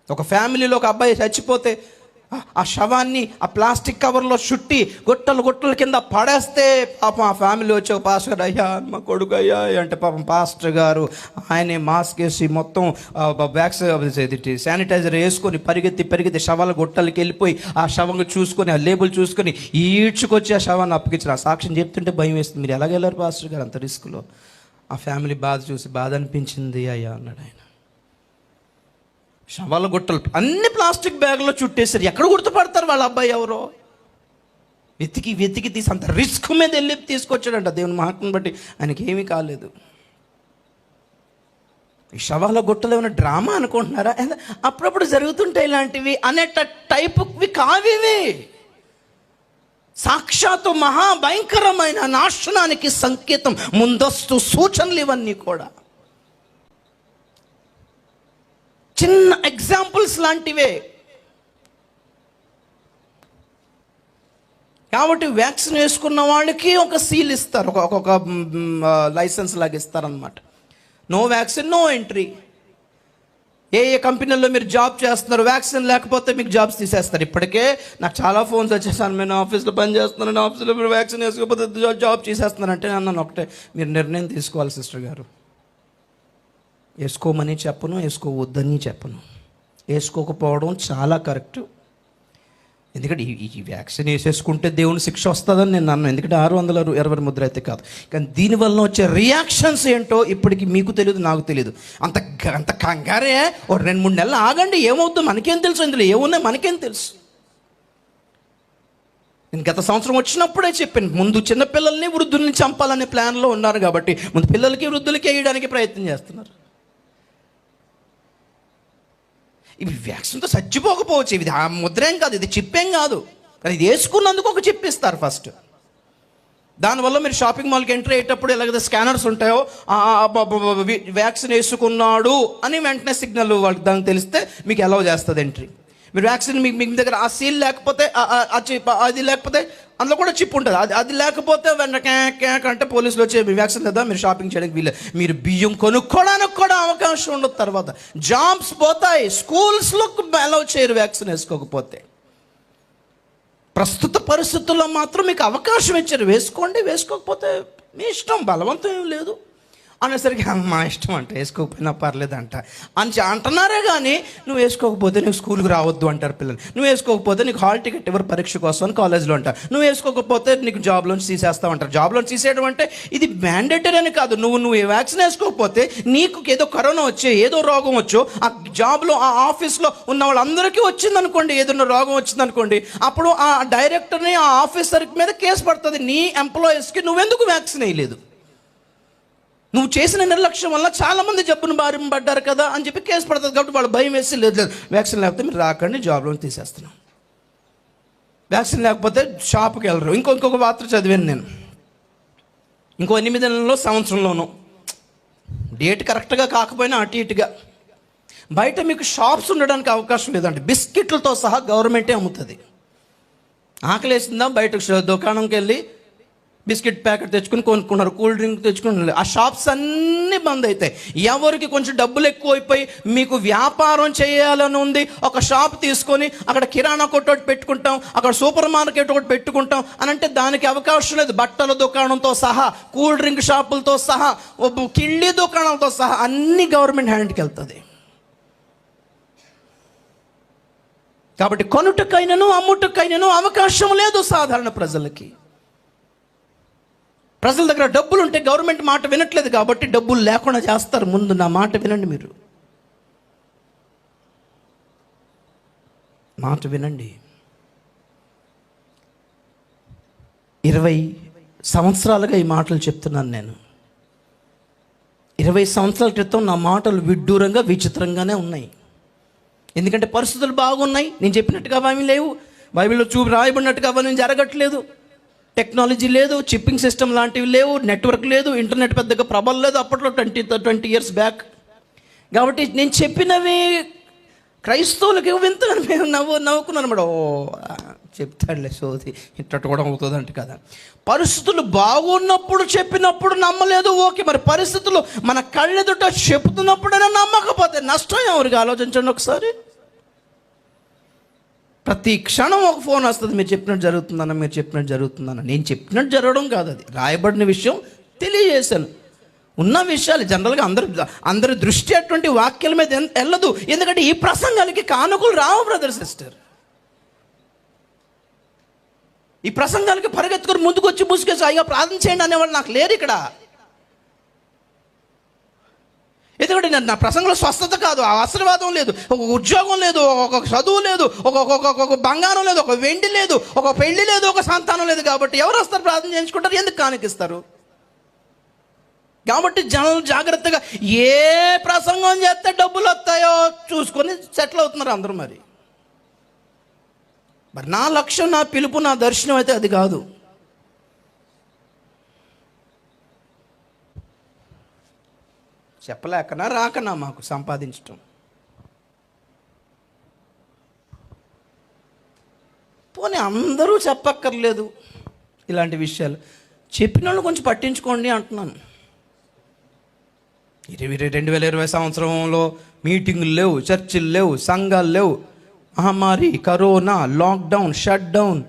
Speaker 1: ఒక ఫ్యామిలీలో ఒక అబ్బాయి చచ్చిపోతే ఆ శవాన్ని ఆ ప్లాస్టిక్ కవర్లో చుట్టి గొట్టల కింద పడేస్తే పాపం ఆ ఫ్యామిలీ వచ్చి ఒక పాస్టర్ గారు, అయ్యా మా కొడుకు అయ్యా అంటే పాపం పాస్టర్ గారు ఆయనే మాస్క్ వేసి మొత్తం శానిటైజర్ వేసుకొని పరిగెత్తి శవాల గొట్టలకి వెళ్ళిపోయి ఆ శవంగా చూసుకొని ఆ లేబుల్ చూసుకొని ఈడ్చుకొచ్చి ఆ శవాన్ని అప్పగించిన. ఆ సాక్ష్యం చెప్తుంటే భయం వేస్తుంది. మీరు ఎలాగెళ్ళారు పాస్టర్ గారు అంత రిస్క్లో? ఆ ఫ్యామిలీ బాధ అనిపించింది అయ్యా అన్నాడు ఆయన. శవాల గుట్టలు అన్ని ప్లాస్టిక్ బ్యాగ్లో చుట్టేశారు. ఎక్కడ గుర్తుపడతారు వాళ్ళ అబ్బాయి ఎవరో? వెతికి తీసి అంత రిస్క్ మీద వెళ్ళి తీసుకొచ్చాడంట. దేవుని మహాత్మను బట్టి ఆయనకి ఏమీ కాలేదు. ఈ శవాల గుట్టలు ఏమైనా డ్రామా అనుకుంటున్నారా? అప్పుడప్పుడు జరుగుతుంటాయి ఇలాంటివి అనేట టైపువి కావివి. సాక్షాత్తు మహాభయంకరమైన నాశనానికి సంకేతం, ముందస్తు సూచనలు ఇవన్నీ కూడా. చిన్న ఎగ్జాంపుల్స్ లాంటివే. కాబట్టి వ్యాక్సిన్ వేసుకున్న వాళ్ళకి ఒక సీల్ ఇస్తారు, ఒక లైసెన్స్ లాగా ఇస్తారనమాట. No vaccine no entry. ఏ కంపెనీల్లో మీరు జాబ్ చేస్తున్నారు, వ్యాక్సిన్ లేకపోతే మీకు జాబ్స్ తీసేస్తారు. ఇప్పటికే నాకు చాలా ఫోన్స్ వచ్చేసాను, నేను ఆఫీస్లో పని చేస్తున్నాను, ఆఫీస్లో మీరు వ్యాక్సిన్ వేసుకోకపోతే జాబ్ తీసేస్తున్నారు. అంటే నన్ను ఒకటే, మీరు నిర్ణయం తీసుకోవాలి సిస్టర్ గారు. వేసుకోమని చెప్పను, వేసుకోవద్దని చెప్పను. వేసుకోకపోవడం చాలా కరెక్ట్. ఎందుకంటే ఈ వ్యాక్సిన్ వేసేసుకుంటే దేవుని శిక్ష వస్తుందని నేను అన్నాను. ఎందుకంటే 620 ముద్ర అయితే కాదు, కానీ దీనివల్ల వచ్చే రియాక్షన్స్ ఏంటో ఇప్పటికి మీకు తెలియదు, నాకు తెలియదు. అంత కంగారే. ఒక 2-3 నెలలు ఆగండి, ఏమవుతుందో మనకేం తెలుసు, ఇందులో ఏమున్నాయి మనకేం తెలుసు. నేను గత సంవత్సరం వచ్చినప్పుడే చెప్పాను, ముందు చిన్నపిల్లల్ని వృద్ధుల్ని చంపాలనే ప్లాన్లో ఉన్నారు కాబట్టి ముందు పిల్లలకి వృద్ధులకి వేయడానికి ప్రయత్నం చేస్తున్నారు. ఇవి వ్యాక్సిన్తో చచ్చిపోకపోవచ్చు, ఇది ఆ ముద్రేం కాదు, ఇది చిప్పేం కాదు, కానీ ఇది వేసుకున్నందుకు ఒక చిప్ ఇస్తారు ఫస్ట్. దానివల్ల మీరు షాపింగ్ మాల్కి ఎంట్రీ అయ్యేటప్పుడు ఎలాగైతే స్కానర్స్ ఉంటాయో, వ్యాక్సిన్ వేసుకున్నాడు అని వెంటనే సిగ్నల్ వాళ్ళకి దానికి తెలిస్తే మీకు అలౌ చేస్తుంది ఎంట్రీ. మీరు వ్యాక్సిన్ మీ దగ్గర ఆ సీల్ లేకపోతే, అది లేకపోతే అందులో కూడా చిప్ ఉంటుంది, అది లేకపోతే వెంటనే అంటే పోలీసులు వచ్చి మీ వ్యాక్సిన్ లేదా మీరు షాపింగ్ చేయడానికి వీళ్ళు, మీరు బియ్యం కొనుక్కోవడానికి కూడా అవకాశం ఉండదు. తర్వాత జాబ్స్ పోతాయి, స్కూల్స్లో అలౌ చేయరు వ్యాక్సిన్ వేసుకోకపోతే. ప్రస్తుత పరిస్థితుల్లో మాత్రం మీకు అవకాశం ఇచ్చారు, వేసుకోండి, వేసుకోకపోతే మీ ఇష్టం, బలవంతం ఏం లేదు. అనేసరికి మా ఇష్టం అంట, వేసుకోకపోయినా పర్లేదంట అని అంటున్నారే కానీ నువ్వు వేసుకోకపోతే నీకు స్కూల్కి రావద్దు అంటారు పిల్లలు. నువ్వు వేసుకోకపోతే నీకు హాల్ టికెట్ ఎవరు పరీక్ష కోసం అని కాలేజ్లో అంటారు. నువ్వు వేసుకోకపోతే నీకు జాబ్లోంచి తీసేస్తామంటారు. జాబ్లోంచి తీసేయడం అంటే ఇది మ్యాండేటరీ అని కాదు. నువ్వు వ్యాక్సిన్ వేసుకోకపోతే నీకు ఏదో కరోనా వచ్చో, ఏదో రోగం వచ్చో, ఆ జాబ్లో ఆ ఆఫీస్లో ఉన్న వాళ్ళందరికీ వచ్చిందనుకోండి, ఏదైనా రోగం వచ్చిందనుకోండి, అప్పుడు ఆ డైరెక్టర్ని, ఆ ఆఫీసర్ మీద కేసు పడుతుంది. నీ ఎంప్లాయీస్కి నువ్వెందుకు వ్యాక్సిన్ వేయలేదు, నువ్వు చేసిన నిర్లక్ష్యం వల్ల చాలామంది జబ్బును బారిన పడ్డారు కదా అని చెప్పి కేసు పడుతుంది. కాబట్టి వాళ్ళు భయం వేసి లేదు వ్యాక్సిన్ లేకపోతే మీరు రాకండి, జాబ్లో తీసేస్తున్నాం. వ్యాక్సిన్ లేకపోతే షాప్కి వెళ్ళరు. ఇంకొక వార్త చదివాను నేను, ఇంకో 8 నెలల్లో సంవత్సరంలోనూ డేట్ కరెక్ట్గా కాకపోయినా అటు ఇటుగా బయట మీకు షాప్స్ ఉండడానికి అవకాశం లేదంటే బిస్కెట్లతో సహా గవర్నమెంటే అమ్ముతుంది. ఆకలేసిందా బయటకు దుకాణంకి వెళ్ళి బిస్కెట్ ప్యాకెట్ తెచ్చుకుని కొనుక్కున్నారు, కూల్ డ్రింక్ తెచ్చుకున్నారు. ఆ షాప్స్ అన్నీ బంద్ అవుతాయి. ఎవరికి కొంచెం డబ్బులు ఎక్కువైపోయి మీకు వ్యాపారం చేయాలని ఉంది, ఒక షాప్ తీసుకొని అక్కడ కిరాణా కొట్టు ఒకటి పెట్టుకుంటాం, అక్కడ సూపర్ మార్కెట్ ఒకటి పెట్టుకుంటాం అని అంటే దానికి అవకాశం లేదు. బట్టల దుకాణంతో సహా, కూల్ డ్రింక్ షాపులతో సహా, కిళ్ళీ దుకాణాలతో సహా అన్ని గవర్నమెంట్ హ్యాండ్కి వెళ్తుంది. కాబట్టి కొనుటకైనను అమ్ముటకైనను అవకాశం లేదు సాధారణ ప్రజలకి. ప్రజల దగ్గర డబ్బులు ఉంటే గవర్నమెంట్ మాట వినట్లేదు కాబట్టి డబ్బులు లేకుండా చేస్తారు. ముందు నా మాట వినండి, మీరు మాట వినండి. 20 సంవత్సరాలుగా ఈ మాటలు చెప్తున్నాను నేను. 20 సంవత్సరాల క్రితం నా మాటలు విడ్డూరంగా విచిత్రంగానే ఉన్నాయి. ఎందుకంటే పరిస్థితులు బాగున్నాయి, నేను చెప్పినట్టుగా అవన్నీ లేవు, బైబిల్లో రాయబడినట్టుగా అవన్నీ జరగట్లేదు. టెక్నాలజీ లేదు, చిప్పింగ్ సిస్టమ్ లాంటివి లేవు, నెట్వర్క్ లేదు, ఇంటర్నెట్ పెద్దగా ప్రబలం లేదు అప్పట్లో 20 ఇయర్స్ బ్యాక్. కాబట్టి నేను చెప్పినవి క్రైస్తవులకి వింతగా మేము నవ్వుకున్నాను అనమాట. ఓ చెప్తాడులే సోది, ఇట్ట కూడా అవుతుంది అంటే కదా. పరిస్థితులు బాగున్నప్పుడు చెప్పినప్పుడు నమ్మలేదు, ఓకే. మరి పరిస్థితులు మన కళ్ళెదుట చెప్తున్నప్పుడైనా నమ్మకపోతే నష్టం ఎవరికి ఆలోచించండి ఒకసారి. ప్రతి క్షణం ఒక ఫోన్ వస్తుంది, మీరు చెప్పినట్టు జరుగుతుందన్న, మీరు చెప్పినట్టు జరుగుతుందన్న. నేను చెప్పినట్టు జరగడం కాదు, అది రాయబడిన విషయం తెలియజేశాను. ఉన్న విషయాలు జనరల్గా అందరి దృష్టి అటువంటి వాక్యాల మీద వెళ్ళదు. ఎందుకంటే ఈ ప్రసంగానికి కానుకలు రావు బ్రదర్ సిస్టర్. ఈ ప్రసంగానికి పరిగెత్తుకుని ముందుకు వచ్చి ముసుగేసి అయ్యా ప్రార్థన చేయండి అనేవాళ్ళు నాకు లేరు ఇక్కడ. ఎందుకంటే నా ప్రసంగంలో స్వస్థత కాదు, ఆశీర్వాదం లేదు, ఒక ఉద్యోగం లేదు, ఒక చదువు లేదు, ఒక బంగారం లేదు, ఒక వెండి లేదు, ఒక పెళ్లి లేదు, ఒక సంతానం లేదు. కాబట్టి ఎవరు వస్తారు ప్రార్థన చేయించుకుంటారు, ఎందుకు కానికిస్తారు? కాబట్టి జనం జాగ్రత్తగా ఏ ప్రసంగం చేస్తే డబ్బులు వస్తాయో చూసుకొని సెటిల్ అవుతున్నారు అందరూ. మరి నా లక్ష్యం, నా పిలుపు, నా దర్శనం అయితే అది కాదు. చెప్పలేకనా రాకనా మాకు సంపాదించటం. పోనీ అందరూ చెప్పక్కర్లేదు ఇలాంటి విషయాలు, చెప్పిన వాళ్ళు కొంచెం పట్టించుకోండి అంటున్నాను. 2020 సంవత్సరంలో మీటింగులు లేవు, చర్చిలు లేవు, సంఘాలు లేవు, మహమ్మారి, కరోనా, లాక్డౌన్, షట్ డౌన్,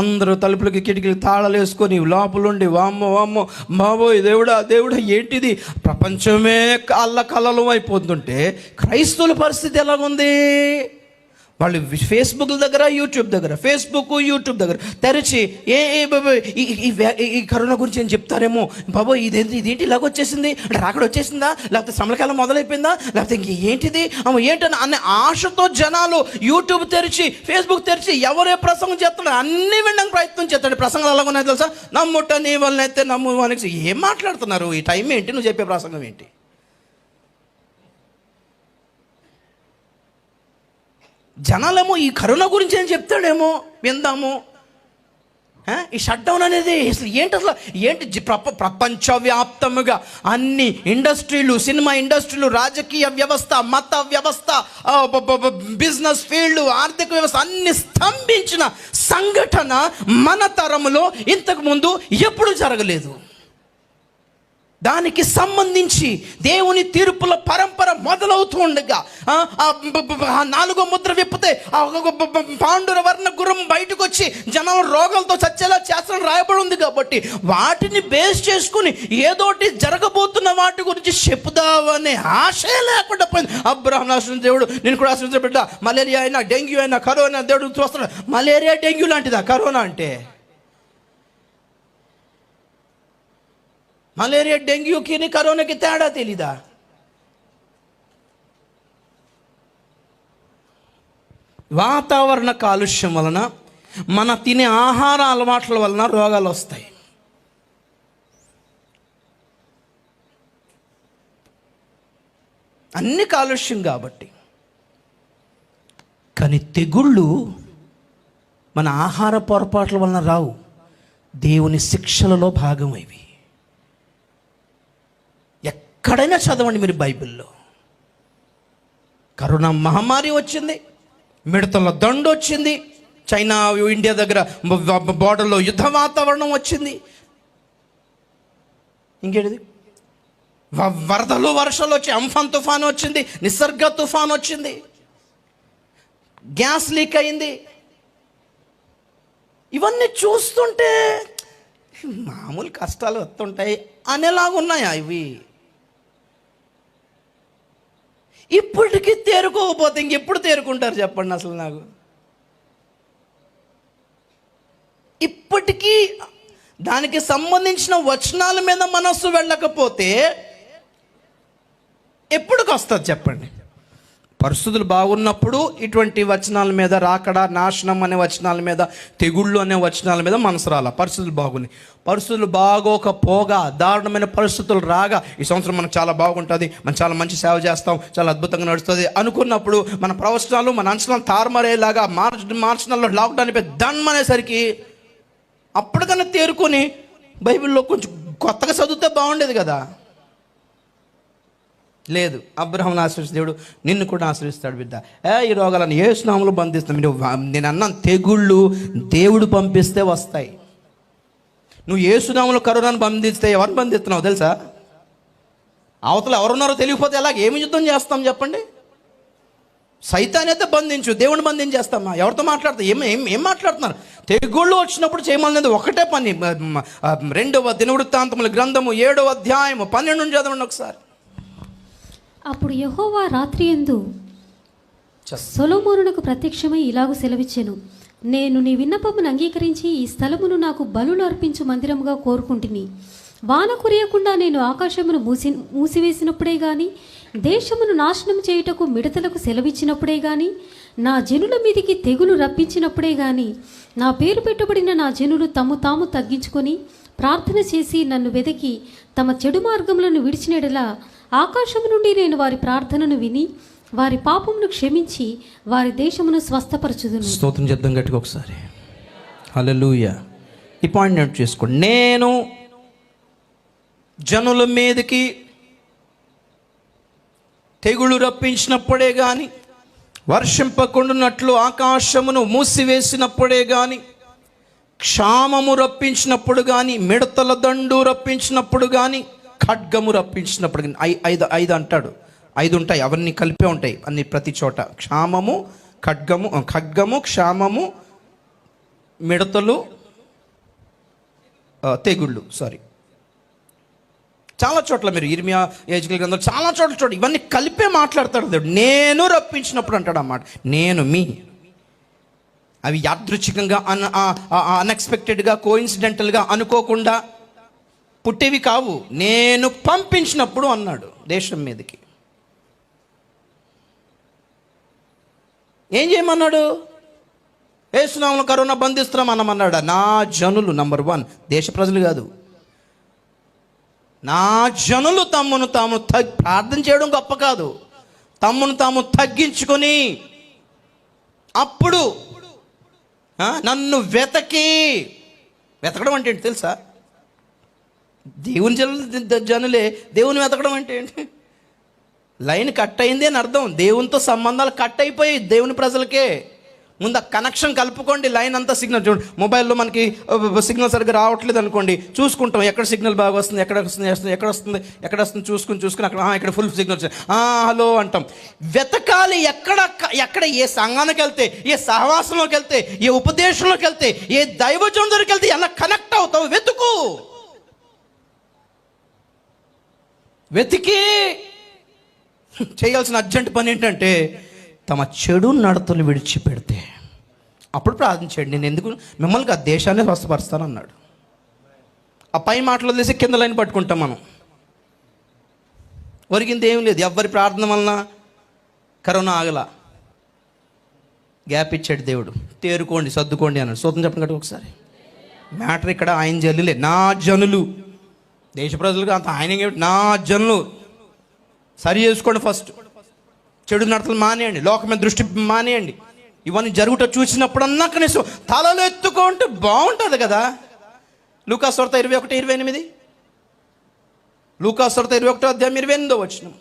Speaker 1: అందరూ తలుపులకి కిటికీలు తాళాలు వేసుకొని లోపలుండి వామ్మో వామ్మో బాబోయ్ దేవుడా దేవుడా ఏంటిది, ప్రపంచమే కళ్ళం అయిపోతుంటే క్రైస్తవుల పరిస్థితి ఎలాగుంది? వాళ్ళు ఫేస్బుక్ దగ్గర, యూట్యూబ్ దగ్గర, యూట్యూబ్ దగ్గర తెరిచి ఈ కరోనా గురించి ఏం చెప్తారేమో, బాబో ఇదేంటి ఇలాగొచ్చేసింది అంటే రాకడ వచ్చేసిందా, లేకపోతే సమలకాలం మొదలైపోయిందా, లేకపోతే ఇంక ఏంటిది ఏంటని అనే ఆశతో జనాలు యూట్యూబ్ తెరిచి, ఫేస్బుక్ తెరిచి ఎవరే ప్రసంగం చేస్తాడో అన్నీ వినడానికి ప్రయత్నం చేస్తాడు. ప్రసంగాలు ఎలాగున్నాయి తెలుసా? నమ్ముట నీ వల్లనైతే నమ్ము అని. ఏం మాట్లాడుతున్నారు? ఈ టైం ఏంటి? నువ్వు చెప్పే ప్రసంగం ఏంటి? జనాలేమో ఈ కరోనా గురించి ఏం చెప్తాడేమో విందాము. ఈ షట్ డౌన్ అనేది అసలు ఏంటి ప్రపంచవ్యాప్తముగా అన్ని ఇండస్ట్రీలు, సినిమా ఇండస్ట్రీలు, రాజకీయ వ్యవస్థ, మత వ్యవస్థ, బిజినెస్ ఫీల్డ్, ఆర్థిక వ్యవస్థ అన్ని స్తంభించిన సంఘటన మన తరములో ఇంతకు ముందు ఎప్పుడు జరగలేదు. దానికి సంబంధించి దేవుని తీర్పుల పరంపర మొదలవుతూ ఉండగా 4వ ముద్ర విప్పితే పాండుర వర్ణ గుర్రం బయటకు వచ్చి జనం రోగాలతో చచ్చేలా చేస్తానని రాయబడి ఉంది. కాబట్టి వాటిని బేస్ చేసుకుని ఏదోటి జరగబోతున్న వాటి గురించి చెప్పుదామనే ఆశే లేకుండా పోయింది. అబ్రహాం ఆశ్రయించిన దేవుడు నేను కూడా ఆశ్రయించిన బిడ్డ, మలేరియా అయినా, డెంగ్యూ అయినా, కరోనా దేవుడు చూస్తున్నాడు. మలేరియా డెంగ్యూ లాంటిదా కరోనా అంటే? మలేరియా డెంగ్యూకి కరోనాకి తేడా తెలీదా? వాతావరణ కాలుష్యం వలన, మన తినే ఆహార అలవాట్ల వలన రోగాలు వస్తాయి. అన్ని కాలుష్యం కాబట్టి. కానీ తెగుళ్ళు మన ఆహార పొరపాట్ల వలన రావు, దేవుని శిక్షలలో భాగం ఇవి. ఎక్కడైనా చదవండి మీరు బైబిల్లో. కరోనా మహమ్మారి వచ్చింది, మిడతల దండు వచ్చింది, చైనా ఇండియా దగ్గర బోర్డర్లో యుద్ధ వాతావరణం వచ్చింది, ఇంకేంటిది వరదలు వర్షాలు వచ్చి అంఫాన్ తుఫాను వచ్చింది, నిసర్గ తుఫాను వచ్చింది, గ్యాస్ లీక్ అయింది. ఇవన్నీ చూస్తుంటే మామూలు కష్టాలు వస్తుంటాయి అనేలాగున్నాయా ఇవి? ఇప్పటికీ తేరుకోకపోతే ఇంకెప్పుడు తేరుకుంటారు చెప్పండి అసలు నాకు? ఇప్పటికీ దానికి సంబంధించిన వచనాల మీద మనస్సు వెళ్ళకపోతే ఎప్పటికి వస్తుంది చెప్పండి? పరిస్థితులు బాగున్నప్పుడు ఇటువంటి వచనాల మీద, రాకడ, నాశనం అనే వచనాల మీద, తెగుళ్ళు అనే వచనాల మీద మనసు రాల. పరిస్థితులు బాగున్నాయి. పరిస్థితులు బాగోకపోగా, దారుణమైన పరిస్థితులు రాగా, ఈ సంవత్సరం మనకు చాలా బాగుంటుంది, మనం చాలా మంచి సేవ చేస్తాం, చాలా అద్భుతంగా నడుస్తుంది అనుకున్నప్పుడు మన ప్రవచనాలు, మన అంచనాలు తారుమారేలాగా మార్చినల్లో లాక్డౌన్ అయిపోయి దన్మనేసరికి అప్పటికన్నా తేరుకొని బైబిల్లో కొంచెం కొత్తగా చదివితే బాగుండేది కదా. లేదు, అబ్రహామును ఆశ్రయించిన దేవుడు నిన్ను కూడా ఆశ్రయిస్తాడు బిడ్డ. ఈ రోగాలను యేసు నామములో బంధిస్తాం. నేను అన్నాను, తెగుళ్ళు దేవుడు పంపిస్తే వస్తాయి. నువ్వు యేసు నామములో కరోనాను బంధిస్తే ఎవరిని బంధిస్తున్నావు తెలుసా? అవతల ఎవరున్నారో తెలియకపోతే ఎలాగ ఏమి యుద్ధం చేస్తాం చెప్పండి? సైతాన్ని అయితే బంధించు, దేవుని బంధించేస్తామా? ఎవరితో మాట్లాడతా? ఏం మాట్లాడుతున్నారు? తెగుళ్ళు వచ్చినప్పుడు చేయమనేది ఒకటే పని. 2వ దినవృత్తాంతముల గ్రంథము 7వ అధ్యాయము 12 చదవండి ఒకసారి.
Speaker 2: అప్పుడు యెహోవా రాత్రియందు సొలొమోనునకు ప్రత్యక్షమై ఇలాగు సెలవిచ్చెను, నేను నీ విన్నపమును అంగీకరించి ఈ స్థలమును నాకు బలులు అర్పించు మందిరముగా కోరుకుంటుని. వాన కురియకుండా నేను ఆకాశమును మూసివేసినప్పుడే గాని, దేశమును నాశనం చేయుటకు మిడతలకు సెలవిచ్చినప్పుడే గాని, నా జనుల మీదికి తెగులు రప్పించినప్పుడే గాని, నా పేరు పెట్టబడిన నా జనులు తాము తగ్గించుకొని ప్రార్థన చేసి నన్ను వెదకి తమ చెడు మార్గములను విడిచినెడలా ఆకాశము నుండి నేను వారి ప్రార్థనను విని వారి పాపమును క్షమించి వారి దేశమును స్వస్థపరచుదును.
Speaker 1: స్తోత్రం చేద్దాం గట్టిగా ఒకసారి. హల్లెలూయా. ఈ పాయింట్ నోట్ చేసుకోండి. నేను జనుల మీదకి తెగుళ్ళు రప్పించినప్పుడే కానీ, వర్షింపకుండానట్లు ఆకాశమును మూసివేసినప్పుడే కానీ, క్షామము రప్పించినప్పుడు కానీ, మిడతల దండు రప్పించినప్పుడు కానీ, ఖడ్గము రప్పించినప్పుడు ఐదు అంటాడు. 5 ఉంటాయి, అవన్నీ కలిపే ఉంటాయి అన్ని ప్రతి చోట. ఖడ్గము, క్షామము, మిడతలు, తెగుళ్ళు. చాలా చోట్ల మీరు ఇర్మియా, యెజ్కేలు గ్రంథాలు చాలా చోట్ల చూడండి, ఇవన్నీ కలిపే మాట్లాడతాడు దేవుడు. నేను రప్పించినప్పుడు అంటాడు అన్నమాట. నేను మీ అవి యాదృచ్ఛికంగా అన్ఎక్స్పెక్టెడ్గా కోఇన్సిడెంటల్గా అనుకోకుండా పుట్టేవి కావు. నేను పంపించినప్పుడు అన్నాడు దేశం మీదకి. ఏం చేయమన్నాడు? యేసునామములో కరోనా బంధిస్తున్నాం అన్నమన్నాడా? నా జనులు, నంబర్ 1 దేశ ప్రజలు కాదు, నా జనులు తమ్మును తాము ప్రార్థన చేయడం గొప్ప కాదు, తమ్మును తాము తగ్గించుకొని అప్పుడు నన్ను వెతకడం అంటే ఏంటి తెలుసా? దేవుని జనులే దేవుని వెతకడం అంటే ఏంటి? లైన్ కట్ అయింది అని అర్థం. దేవునితో సంబంధాలు కట్ అయిపోయి దేవుని ప్రజలకే. ముందు ఆ కనెక్షన్ కలుపుకోండి. లైన్ అంతా సిగ్నల్ చూడండి. మొబైల్లో మనకి సిగ్నల్ సరిగ్గా రావట్లేదు అనుకోండి, చూసుకుంటాం ఎక్కడ సిగ్నల్ బాగా వస్తుంది, ఎక్కడ వస్తుంది చూసుకుని అక్కడ ఇక్కడ ఫుల్ సిగ్నల్ హలో అంటాం. వెతకాలి. ఎక్కడ ఏ సంఘానికి వెళ్తే, ఏ సహవాసంలోకి వెళ్తే, ఏ ఉపదేశంలోకి వెళ్తే, ఏ దైవజనం దగ్గరికి వెళ్తే ఎలా కనెక్ట్ అవుతావు? వెతికి చేయాల్సిన అర్జెంట్ పని ఏంటంటే తమ చెడు నడతలు విడిచిపెడితే అప్పుడు ప్రార్థించండి. నేను ఎందుకు మిమ్మల్ని ఆ దేశాన్ని స్వస్థపరుస్తాను అన్నాడు. ఆ పై మాటలు తెలిసి కింద లైన్ పట్టుకుంటాం మనం. ఒరిగింది ఏం లేదు. ఎవరి ప్రార్థన వలన కరోనా ఆగల. గ్యాప్ ఇచ్చాడు దేవుడు. తేరుకోండి, సర్దుకోండి అన్నాడు. సూత్రం చెప్పండి కదా ఒకసారి. మ్యాటర్ ఇక్కడ ఆయన జల్లులే, నా జనులు. దేశ ప్రజలుగా అంత ఆయన నా జనులు సరి చేసుకోండి. ఫస్ట్ చెడు నడతలు మానేయండి, లోకమైన దృష్టి మానేయండి. ఇవన్నీ జరుగుట చూసినప్పుడన్నా కనీసం తలలు ఎత్తుకుంటే బాగుంటుంది కదా. లూకాసు వార్త 21:28, లూకాసు వార్త 21:28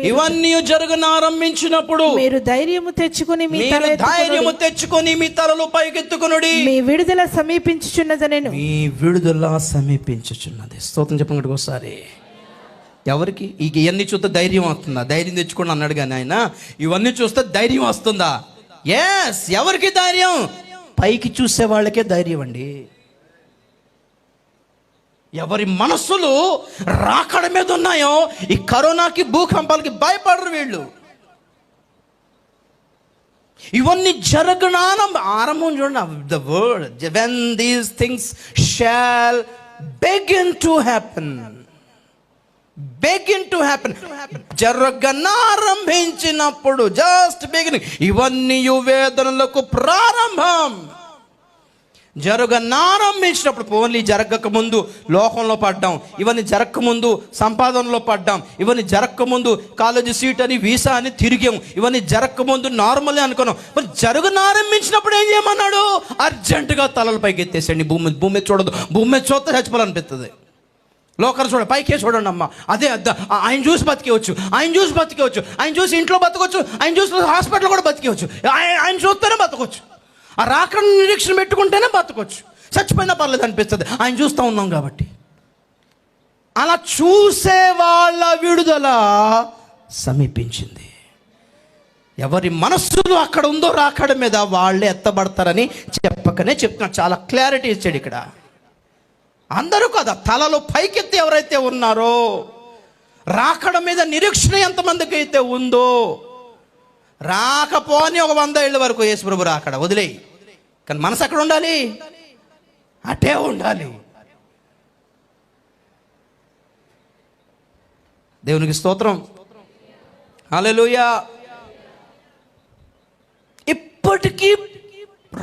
Speaker 3: ఇవన్నీ
Speaker 1: జరగనారంభించినప్పుడు
Speaker 3: మీరు ధైర్యము తెచ్చుకొని
Speaker 1: మీ తలలు పైకెత్తుకొనుడి.
Speaker 3: మీ విడుదల సమీపించుచున్నదనెను.
Speaker 1: మీ విడుదల సమీపించుచున్నది. స్తోత్రం చెప్పండి ఒకసారి. ఎవరికి ఇవన్నీ చూస్తే ధైర్యం వస్తుందా? ధైర్యం తెచ్చుకోండి అన్నాడు కానీ ఆయన. ఇవన్నీ చూస్తే ధైర్యం వస్తుందా? ఎస్. ఎవరికి ధైర్యం? పైకి చూసే వాళ్ళకే ధైర్యం అండి. ఎవరి మనస్సులు రాకడ మీద ఉన్నాయో ఈ కరోనాకి, భూకంపాలకి భయపడరు వీళ్ళు. ఇవన్నీ ఆరంభం చూడండి. The word when these things shall begin to happen, జరగనారంభించినప్పుడు, జస్ట్ బిగినింగ్. ఇవన్నీ వేదనలకు ప్రారంభం. జరగనారంభించినప్పుడు, ఓన్లీ జరగక ముందు లోకంలో పడ్డాం, ఇవన్నీ జరగక ముందు సంపాదనలో పడ్డాం, ఇవన్నీ జరగక ముందు కాలేజీ సీట్ అని, వీసా అని తిరిగాం, ఇవన్నీ జరగక ముందు నార్మల్ అనుకున్నాం. మరి జరగనారంభించినప్పుడు ఏం చేయమన్నాడు? అర్జెంటుగా తలలు పైకి ఎత్తేసండి. భూమి మీద చూడదు. భూమి మీద చూస్తే చచ్చిపోవాలనిపిస్తుంది. లోకలు చూడ, పైకే చూడండి అమ్మ. అదే ఆయన చూసి బతికేవచ్చు, ఆయన చూసి ఇంట్లో బతకొచ్చు, ఆయన చూసి హాస్పిటల్ కూడా బతికేవచ్చు, ఆయన చూస్తేనే బతకొచ్చు. ఆ రాకడ నిరీక్షణ పెట్టుకుంటేనే బతకొచ్చు. చచ్చిపోయినా పర్లేదు అనిపిస్తుంది, ఆయన చూస్తూ ఉన్నాం కాబట్టి. అలా చూసే వాళ్ళ విడుదల సమీపించింది. ఎవరి మనస్సులు అక్కడ ఉందో రాకడ మీద, వాళ్ళే ఎత్తబడతారని చెప్పకనే చెప్తున్నా. చాలా క్లారిటీ ఇచ్చాడు ఇక్కడ. అందరూ కదా, తలలో పైకెత్తి ఎవరైతే ఉన్నారో, రాకడ మీద నిరీక్షణ ఎంతమందికి అయితే ఉందో, రాకపోని ఒక 100 ఏళ్ళ వరకు యేసు ప్రభు రాకడ వదిలేయి, కానీ మనసు అక్కడ ఉండాలి, అటే ఉండాలి. దేవునికి స్తోత్రం. హల్లెలూయా. ఇప్పటికీ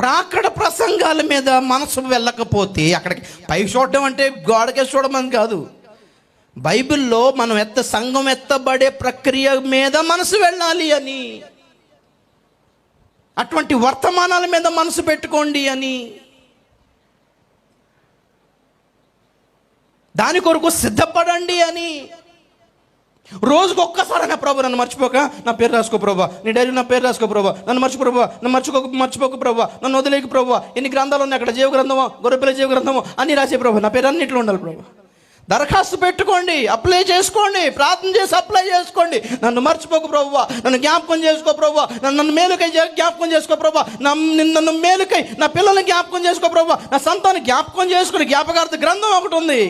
Speaker 1: రాకడ ప్రసంగాల మీద మనసు వెళ్ళకపోతే, అక్కడికి పై చూడడం అంటే గోడకే చూడమని కాదు. బైబిల్లో మనం సంఘం ఎత్తబడే ప్రక్రియ మీద మనసు వెళ్ళాలి అని, అటువంటి వర్తమానాల మీద మనసు పెట్టుకోండి అని, దాని కొరకు సిద్ధపడండి అని. రోజుకు ఒక్కసారైనా ప్రభు నన్ను మర్చిపోక నా పేరు రాసుకో ప్రభా, నీ డైరీ నా పేరు రాసుకో ప్రభా, నన్ను మర్చిపోక ప్రభా, నన్ను వదిలేక ప్రభా. ఎన్ని గ్రంథాలు ఉన్నాయి అక్కడ, జీవ గ్రంథమో గొర్రెపిల్ల జీవ గ్రంథమో అన్నీ రాసే ప్రభా, నా పేరు అన్నింటిలో ఉండాలి ప్రభా. దరఖాస్తు పెట్టుకోండి, అప్లై చేసుకోండి, ప్రార్థన చేసి అప్లై చేసుకోండి. నన్ను మర్చిపోకు ప్రభువా, నన్ను జ్ఞాపకం చేసుకో ప్రభువా, నన్ను మేలుకై జ్ఞాపకం చేసుకో ప్రభువా, నన్ను మేలుకై నా పిల్లల్ని జ్ఞాపకం చేసుకో ప్రభువా, నా సంతాన్ని జ్ఞాపకం చేసుకుని జ్ఞాపకార్థ గ్రంథం ఒకటి ఉంది.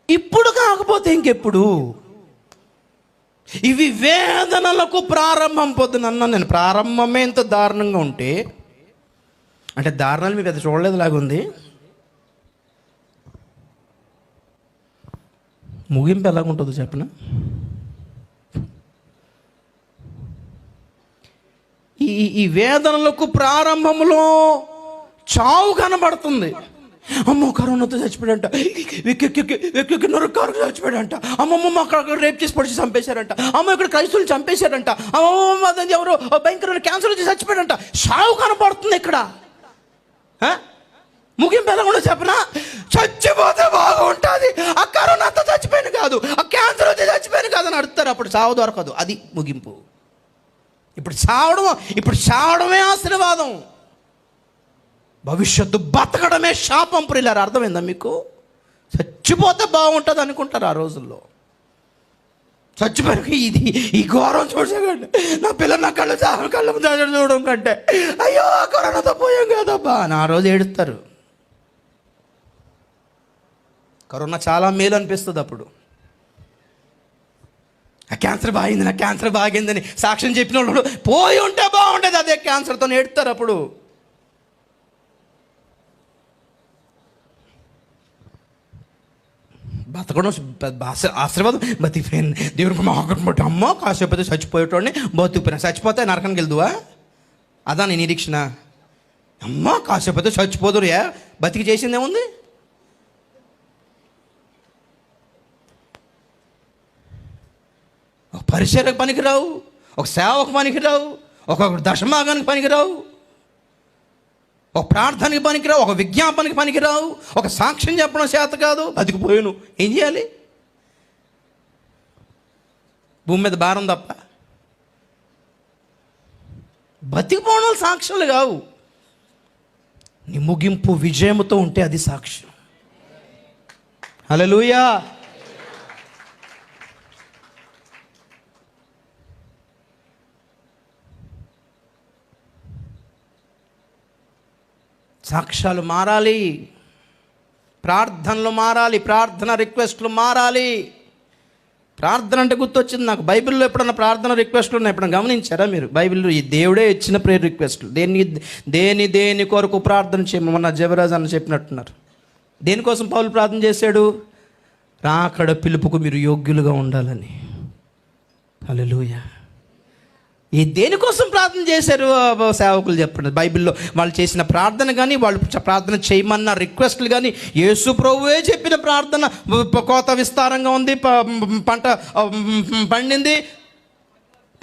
Speaker 1: ఇప్పుడు కాకపోతే ఇంకెప్పుడు? ఇవి వేదనలకు ప్రారంభం. పొద్దునన్నా నేను ప్రారంభమే ఇంత దారుణంగా ఉంటే, అంటే దారుణాలు మీకు అది చూడలేదు లాగుంది. ముగింపు ఎలాగుంటుందో చెప్పనా? ఈ వేదనలకు ప్రారంభంలో చావు కనబడుతుంది. అమ్మో కరోనాతో చచ్చిపోయాడంట, నొరకారు చచ్చిపోయాడంట, అమ్మమ్మ అక్కడ రేప్ చేసి పొడిచి చంపేశారంట, అమ్మ ఇక్కడ క్రైస్తువులు చంపేశారంట, అమ్మమ్మ ఎవరో భయంకరమైన క్యాన్సర్ వచ్చి చచ్చిపోయాడంట. చావు కనబడుతుంది ఇక్కడ. ముగింపు ఎలా కూడా చెప్పనా? చచ్చిపోతే బాగుంటుంది, ఆ కరోనాతో చచ్చిపోయాను కాదు, ఆ క్యాన్సర్ వచ్చి చచ్చిపోయాను కాదు అని అడుగుతారు. అప్పుడు చావు దొరకదు, అది ముగింపు. ఇప్పుడు చావడమే ఆశీర్వాదం, భవిష్యత్తు బతకడమే శాపం. ప్రియులారా, అర్థమైందా మీకు? చచ్చిపోతే బాగుంటుంది అనుకుంటారు ఆ రోజుల్లో. చచ్చిపోయాక ఈ ఘోరం చూడకండి, నా పిల్లలు నా కళ్ళు చూడడం కంటే అయ్యో కరోనాతో పోయాం కదబ్బా అని ఆ రోజు ఏడుస్తారు. కరోనా చాలా మేలు అనిపిస్తుంది అప్పుడు. ఆ క్యాన్సర్ బాగింది, నా క్యాన్సర్ బాగిందని సాక్ష్యం చెప్పిన వాళ్ళు పోయి ఉంటే బాగుండేది, అదే క్యాన్సర్తో ఏడుతారు అప్పుడు. బతకడం ఆశీర్వాదం. బతికిపోయింది దేవునికి మాకుంటు, అమ్మ కాసేపు చచ్చిపోయేటోడిని బతికిపోయినా, చచ్చిపోతే నరకానికి వెళ్దువా? అదా నీ నిరీక్షణ? అమ్మ కాసేపు చచ్చిపోదురు, బతికి చేసిందేముంది? ఒక పరిచర్యకు పనికిరావు, ఒక సేవకు పనికిరావు, ఒక దశమాగానికి పనికిరావు, ఒక ప్రార్థనకి పనికిరావు, ఒక విజ్ఞాపనకి పనికిరావు, ఒక సాక్ష్యం చెప్పడం చేత కాదు, బతికిపోయాను. ఏం చేయాలి? భూమి మీద భారం తప్ప. బతికిపోవడం సాక్ష్యాలు కావు. నీ ముగింపు విజయముతో ఉంటే అది సాక్ష్యం. హల్లెలూయా. సాక్ష్యాలు మారాలి, ప్రార్థనలు మారాలి, ప్రార్థన రిక్వెస్ట్లు మారాలి. ప్రార్థన అంటే గుర్తొచ్చింది నాకు. బైబిల్లో ఎప్పుడన్నా ప్రార్థన రిక్వెస్ట్లు ఉన్నాయి, ఎప్పుడన్నా గమనించారా మీరు? బైబిల్లో ఈ దేవుడే ఇచ్చిన ప్రేయర్ రిక్వెస్ట్లు. దేని కొరకు ప్రార్థన చేయమని మొన్న జబరాజ్ అని చెప్పినట్టున్నారు. దేనికోసం పౌలు ప్రార్థన చేశాడు? రాకడ పిలుపుకు మీరు యోగ్యులుగా ఉండాలని. హల్లెలూయా. ఈ దేనికోసం ప్రార్థన చేశారు సేవకులు చెప్పండి? బైబిల్లో వాళ్ళు చేసిన ప్రార్థన కానీ, వాళ్ళు ప్రార్థన చేయమన్న రిక్వెస్ట్లు కానీ, యేసు ప్రభువే చెప్పిన ప్రార్థన. కోత విస్తారంగా ఉంది, పంట పండింది,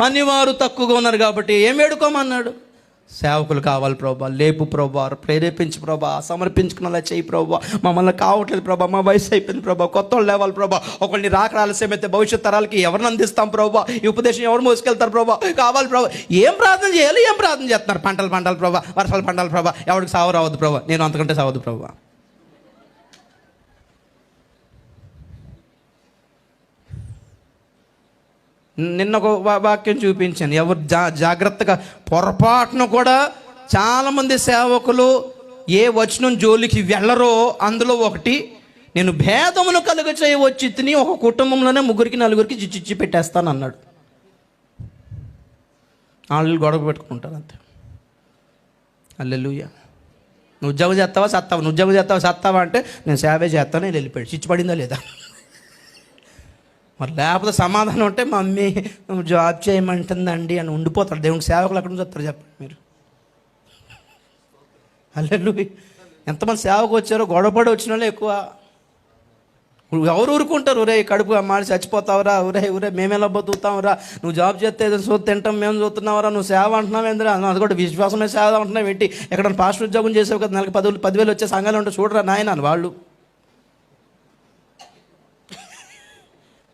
Speaker 1: పనివారు తక్కువగా ఉన్నారు కాబట్టి ఏం వేడుకోమన్నాడు? సేవకులు కావాలి ప్రభా, లేపు ప్రభా, ప్రేరేపించి ప్రభా, సమర్పించుకునేలా చేయి ప్రభా, మమ్మల్ని కావట్లేదు ప్రభా, మా వయసు అయిపోయింది ప్రభా, కొత్త వాళ్ళు లేవాలి ప్రభా, ఒకరిని రాక ఆలస్యమైతే భవిష్యత్ తరాలకి ఎవరిని అందిస్తాం ప్రభా, ఈ ఉపదేశం ఎవరు మోసుకెళ్తారు ప్రభా, కావాలి ప్రభా. ఏం ప్రార్థన చేయాలి? ఏం ప్రార్థన చేస్తున్నారు? పంటలు ప్రభా, వర్షాలు పంటలు ప్రభా, ఎవరికి సావు రావద్దు ప్రభా, నేను అంతకంటే సావద్దు ప్రభా. నిన్న ఒక వాక్యం చూపించాను. ఎవరు జాగ్రత్తగా పొరపాటును కూడా చాలామంది సేవకులు ఏ వచనం జోలికి వెళ్ళరో అందులో ఒకటి, నేను భేదమును కలుగ చేయవచ్చి తిని ఒక కుటుంబంలోనే 3 4 చిచ్చి పెట్టేస్తాను అన్నాడు. వాళ్ళు గొడవ పెట్టుకుంటారు అంతే. హల్లెలూయా. నువ్వు ఉద్యోగం చేస్తావా సత్తావా, నువ్వు ఉద్యోగం చేస్తావా సత్తావా అంటే నేను సేవే చేస్తాను, నేను వెళ్ళిపోయాడు. చిచ్చు పడిందా లేదా? మరి లేకపోతే సమాధానం ఉంటే మా మమ్మీ నువ్వు జాబ్ చేయమంటుందండి అని ఉండిపోతాడు. దేవునికి సేవకులు అక్కడ నుంచి వస్తారు చెప్పండి మీరు? హల్లెలూయా. ఎంతమంది సేవకు వచ్చారో గొడవపడి వచ్చిన వాళ్ళు ఎక్కువ. ఎవరు ఊరుకుంటారు? ఒరే కడుపు మాడి చచ్చిపోతావురా, ఊరే మేమేలా బతుకుతావురా, నువ్వు జాబ్ చేస్తే ఏదో చూస్తే తింటాం మేము చూస్తున్నావురా, నువ్వు సేవ అంటున్నావు ఏంద్రా, అది కూడా విశ్వాసమే సేవ అంటున్నావు ఏంటి, ఎక్కడన్నా పాస్టర్ ఉద్యోగం చేసావు కదా, నెలకు 10,000 వచ్చే సంఘాలు ఉంటే చూడరా నాయన అని వాళ్ళు.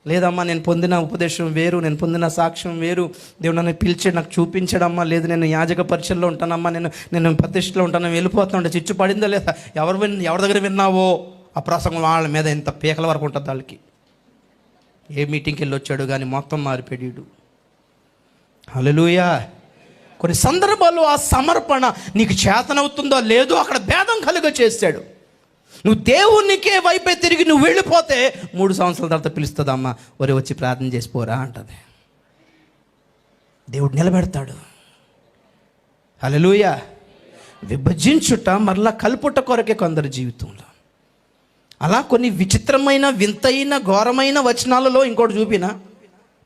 Speaker 1: లేదమ్మా నేను పొందిన ఉపదేశం వేరు, నేను పొందిన సాక్ష్యం వేరు, దేవుడు నన్ను పిలిచాడు, నాకు చూపించాడమ్మా, లేదు నేను యాజక పరిచయలో ఉంటానమ్మా, నేను ప్రతిష్టలో ఉంటాను, వెళ్ళిపోతాను, చిచ్చు పడిందా లేదా, ఎవరి దగ్గర విన్నావో ఆ ప్రసంగం వాళ్ళ మీద ఎంత పీకల వరకు ఉంటుంది వాళ్ళకి. ఏ మీటింగ్కి వెళ్ళి వచ్చాడు కానీ మొత్తం మారిపోయాడు. హల్లెలూయా. కొన్ని సందర్భాల్లో ఆ సమర్పణ నీకు చేతనవుతుందో లేదో అక్కడ భేదం కలుగ చేశాడు. నువ్వు దేవునికే వైపే తిరిగి నువ్వు వెళ్ళిపోతే 3 సంవత్సరాల తర్వాత పిలుస్తుందమ్మా, ఒరే వచ్చి ప్రార్థన చేసిపోరా అంటది. దేవుడు నిలబెడతాడు. హల్లెలూయా. విభజించుట మరలా కలుపుట కొరకే కొందరి జీవితంలో. అలా కొన్ని విచిత్రమైన వింతైన ఘోరమైన వచనాలలో ఇంకోటి చూపిన,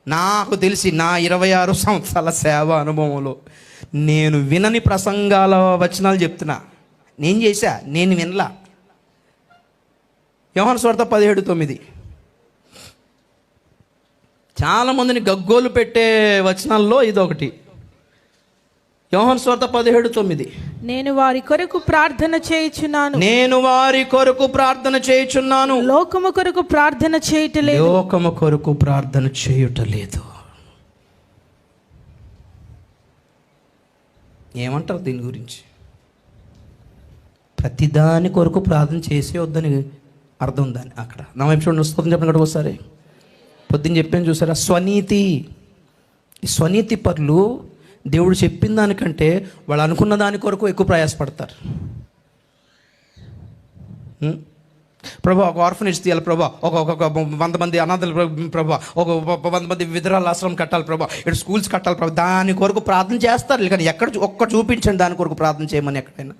Speaker 1: నాకు తెలిసి నా 26 సంవత్సరాల సేవ అనుభవంలో నేను వినని ప్రసంగాల వచనాలు చెప్తున్నా. నేను చేశా, నేను వినలా. యోహాను సువార్త 17:9. చాలామందిని గగ్గోలు పెట్టే వచనాల్లో ఇదొకటి. యోహాను సువార్త 17:9.
Speaker 3: నేను వారి కొరకు ప్రార్థన చేయుచున్నాను,
Speaker 1: నేను వారి కొరకు ప్రార్థన చేయుచున్నాను,
Speaker 3: లోకము కొరకు ప్రార్థన చేయటలేదు.
Speaker 1: లోకము కొరకు ప్రార్థన చేయుటలేదు. ఏమంటారు దీని గురించి? ప్రతిదాని కొరకు ప్రార్థన చేసే వద్దని అర్థం ఉందని అక్కడ. నా వైపు చూడండి, స్తోత్రం చెప్పండి కదా ఒకసారి. పొద్దున్న చెప్పాను చూసారా, స్వనీతి. ఈ స్వనీతి పరులు దేవుడు చెప్పిన దానికంటే వాళ్ళు అనుకున్న దాని కొరకు ఎక్కువ ప్రయాసపడతారు. ప్రభా ఒక ఆర్ఫనేజ్ తీయాలి ప్రభా, ఒక 100 మంది అనాథలు ప్రభా, ఒక 100 మంది విధురాల ఆశ్రమం కట్టాలి ప్రభా, ఇక్కడ స్కూల్స్ కట్టాలి ప్రభా, దాని కొరకు ప్రార్థన చేస్తారు. కానీ ఎక్కడ ఒక్క చూపించండి దాని కొరకు ప్రార్థన చేయమని ఎక్కడైనా.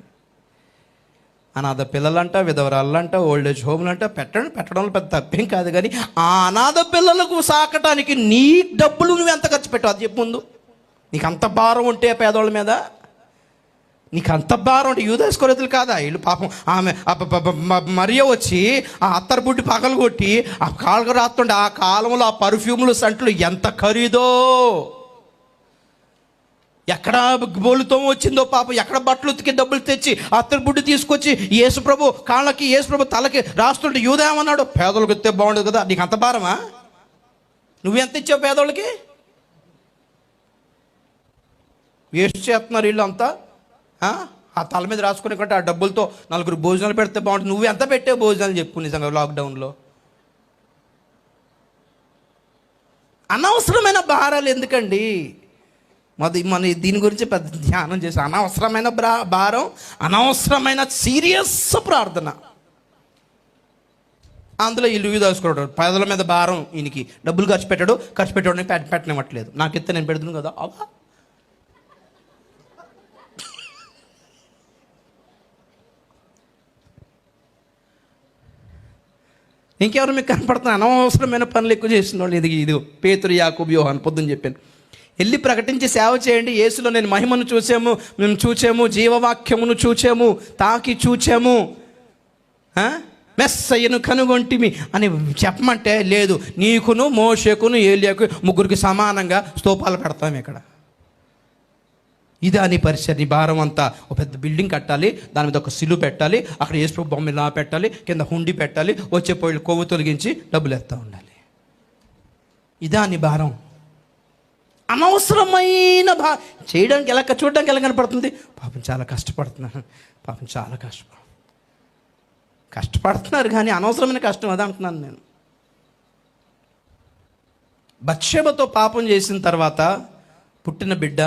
Speaker 1: అనాథ పిల్లలంట, విధవరాళ్ళంట, ఓల్డేజ్ హోమ్లంట పెట్టడంలో పెద్ద తప్పేం కాదు. కానీ ఆ అనాథ పిల్లలకు సాకటానికి నీ డబ్బులు నువ్వు ఎంత ఖర్చు పెట్టావు అది చెప్పు ముందు. నీకు అంత భారం ఉంటే పేదోళ్ళ మీద, నీకు అంత భారం ఉంటే యూదాసు కొరతలు కాదా వీళ్ళు? పాపం ఆమె మరియ వచ్చి ఆ అత్తరు బుడ్డి పగలు కొట్టి ఆ కాళ్ళకు రాస్తుంటే ఆ కాలంలో ఆ పర్ఫ్యూములు సంట్లు ఎంత ఖరీదో, ఎక్కడ బోలుతో వచ్చిందో పాపం, ఎక్కడ బట్టలు ఉతికి డబ్బులు తెచ్చి అత్తరు బుడ్డి తీసుకొచ్చి యేసుప్రభు కాళ్ళకి యేసుప్రభు తలకి రాస్తుంటే యూదా ఏమన్నాడు, పేదోళ్ళకి ఇస్తే బాగుండదు కదా, నీకు అంత భారమా? నువ్వెంత ఇచ్చావు పేదోళ్ళకి? వేస్ట్ చేస్తున్నారు వీళ్ళు అంతా. ఆ తల మీద రాసుకునే కంటే ఆ డబ్బులతో 4 భోజనాలు పెడితే బాగుంటుంది. నువ్వు ఎంత పెట్టే భోజనాలు చెప్పు నిజంగా లాక్డౌన్లో. అనవసరమైన భారాలు ఎందుకండి? మన దీని గురించి పెద్ద ధ్యానం చేసి, అనవసరమైన భారం, అనవసరమైన సీరియస్ ప్రార్థన. అందులో వీళ్ళు దాచుకోవడం, పేదల మీద భారం, ఈయనకి డబ్బులు ఖర్చు పెట్టడానికి పెట్టనివ్వట్లేదు. నాకు ఇస్తే నేను పెడుతున్నాను కదా. అవా ఇంకెవరు మీకు కనపడుతున్నారు? అనవసరమైన పనులు ఎక్కువ చేసిన వాళ్ళు. ఇది పేతురు, యాకోబు, యోహాను పొద్దున్న చెప్పాను. వెళ్ళి ప్రకటించి సేవ చేయండి. యేసులో నేను మహిమను మేము చూచాము, జీవవాక్యమును చూచాము, తాకి చూచాము, మెస్సయ్యను కనుగొంటిమి అని చెప్పమంటే లేదు. నీకును మోషేకును ఏలియాకు 3కి సమానంగా స్తూపాలు పెడతాము ఇక్కడ. ఇదా నీ పరిచయం, నీ భారం అంతా. ఒక పెద్ద బిల్డింగ్ కట్టాలి, దాని మీద ఒక సిలువ పెట్టాలి, అక్కడ యేసుప్రభు బొమ్మ ఇలా పెట్టాలి, కింద హుండి పెట్టాలి, వచ్చే పొయ్యిలు కొవ్వు తొలగించి డబ్బులు ఎత్తా ఉండాలి. ఇదా నీ భారం? అనవసరమైన చేయడానికి ఎలా, చూడడానికి ఎలా కనపడుతుంది? పాపం చాలా కష్టపడుతున్నాను, పాపం చాలా కష్టపడుతున్నారు కానీ అనవసరమైన కష్టం అది అంటున్నాను నేను. బత్షెబతో పాపం చేసిన తర్వాత పుట్టిన బిడ్డ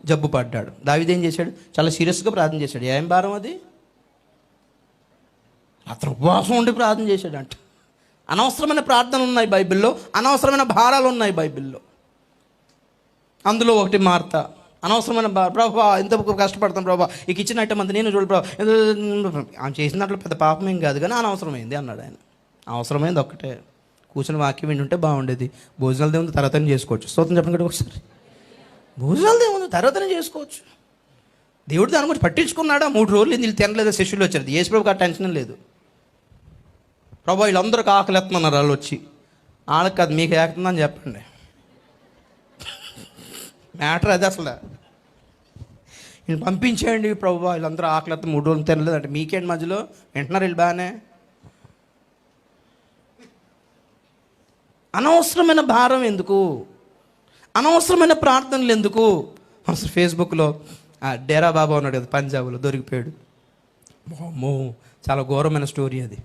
Speaker 1: జబ్బు పడ్డాడు. దావీదు ఏం చేశాడు? చాలా సీరియస్గా ప్రార్థన చేశాడు. ఏం భారం అది? అతను ఉపవాసం ఉండి ప్రార్థన చేశాడు అంట. అనవసరమైన ప్రార్థనలు ఉన్నాయి బైబిల్లో, అనవసరమైన భారాలు ఉన్నాయి బైబిల్లో. అందులో ఒకటి మార్త. అనవసరమైన ప్రభా ఎంత కష్టపడతాం ప్రభా, ఈ కిచెన్ ఐటమ్ అంతా నేను చూడు ప్రభా, ఆమె చేసిన దాంట్లో పెద్ద పాపం ఏం కాదు కానీ అనవసరమైంది అన్నాడు ఆయన. అవసరమైంది ఒక్కటే, కూర్చొని వాక్యం వింటుంటే బాగుండేది. భోజనాలు దేవుంది తర్వాతనే చేసుకోవచ్చు. స్తోత్రం చెప్పండి ఒకసారి. భోజనాలు దేవుంది తర్వాతనే చేసుకోవచ్చు. దేవుడు దాని గురించి పట్టించుకున్నాడా? 3 రోజులు వీళ్ళు తినలేదు, శిష్యులు వచ్చారు. యేసుప్రభుకి ఆ టెన్షన్ లేదు. ప్రభా వీళ్ళందరికీ ఆకలి ఎత్తమన్నారు వాళ్ళు వచ్చి. వాళ్ళకి కాదు, మీకు ఏకుతుందని చెప్పండి. మ్యాటర్ అది అసలు. నేను పంపించేయండి ప్రభు, వీళ్ళందరూ ఆకలి 3 రోజులు తినలేదు అంటే మీకేంటి మధ్యలో? వింటున్నారు వీళ్ళు బాగానే. అనవసరమైన భారం ఎందుకు? అనవసరమైన ప్రార్థనలు ఎందుకు? అసలు ఫేస్బుక్లో డేరా బాబా ఉన్నాడు కదా, పంజాబ్లో దొరికిపోయాడు. అమ్మో, చాలా ఘోరమైన స్టోరీ అది.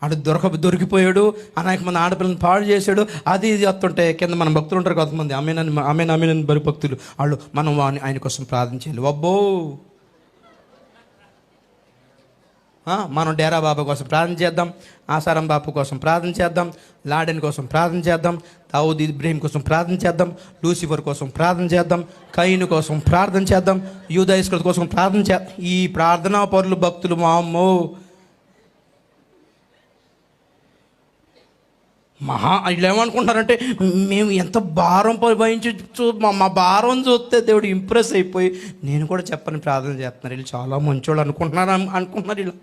Speaker 1: ఆడు దొరికిపోయాడు, అనేక మంది ఆడపిల్లని పాడు చేశాడు, అది ఇది వస్తుంటే కింద మన భక్తులు ఉంటారు కొంతమంది, ఆమెన్ బరి భక్తులు, వాళ్ళు మనం ఆయన కోసం ప్రార్థించాలి. అబ్బో, మనం డేరా బాబా కోసం ప్రార్థన చేద్దాం, ఆసారం బాపు కోసం ప్రార్థన చేద్దాం, లాడెన్ కోసం ప్రార్థన చేద్దాం, దావుద్ ఇబ్రహీం కోసం ప్రార్థన చేద్దాం, లూసిఫర్ కోసం ప్రార్థన చేద్దాం, కయీను కోసం ప్రార్థన చేద్దాం, యూదా ఇస్కరియోతు కోసం ప్రార్థన చేద్దాం. ఈ ప్రార్థనా పరులు భక్తులు వామ్మో వీళ్ళు ఏమనుకుంటారంటే, మేము ఎంత భారం వహించు, మా భారం చూస్తే దేవుడు ఇంప్రెస్ అయిపోయి నేను కూడా చెప్పని ప్రార్థన చేస్తున్నారు, వీళ్ళు చాలా మంచోళ్ళు అనుకుంటున్నారు వీళ్ళు.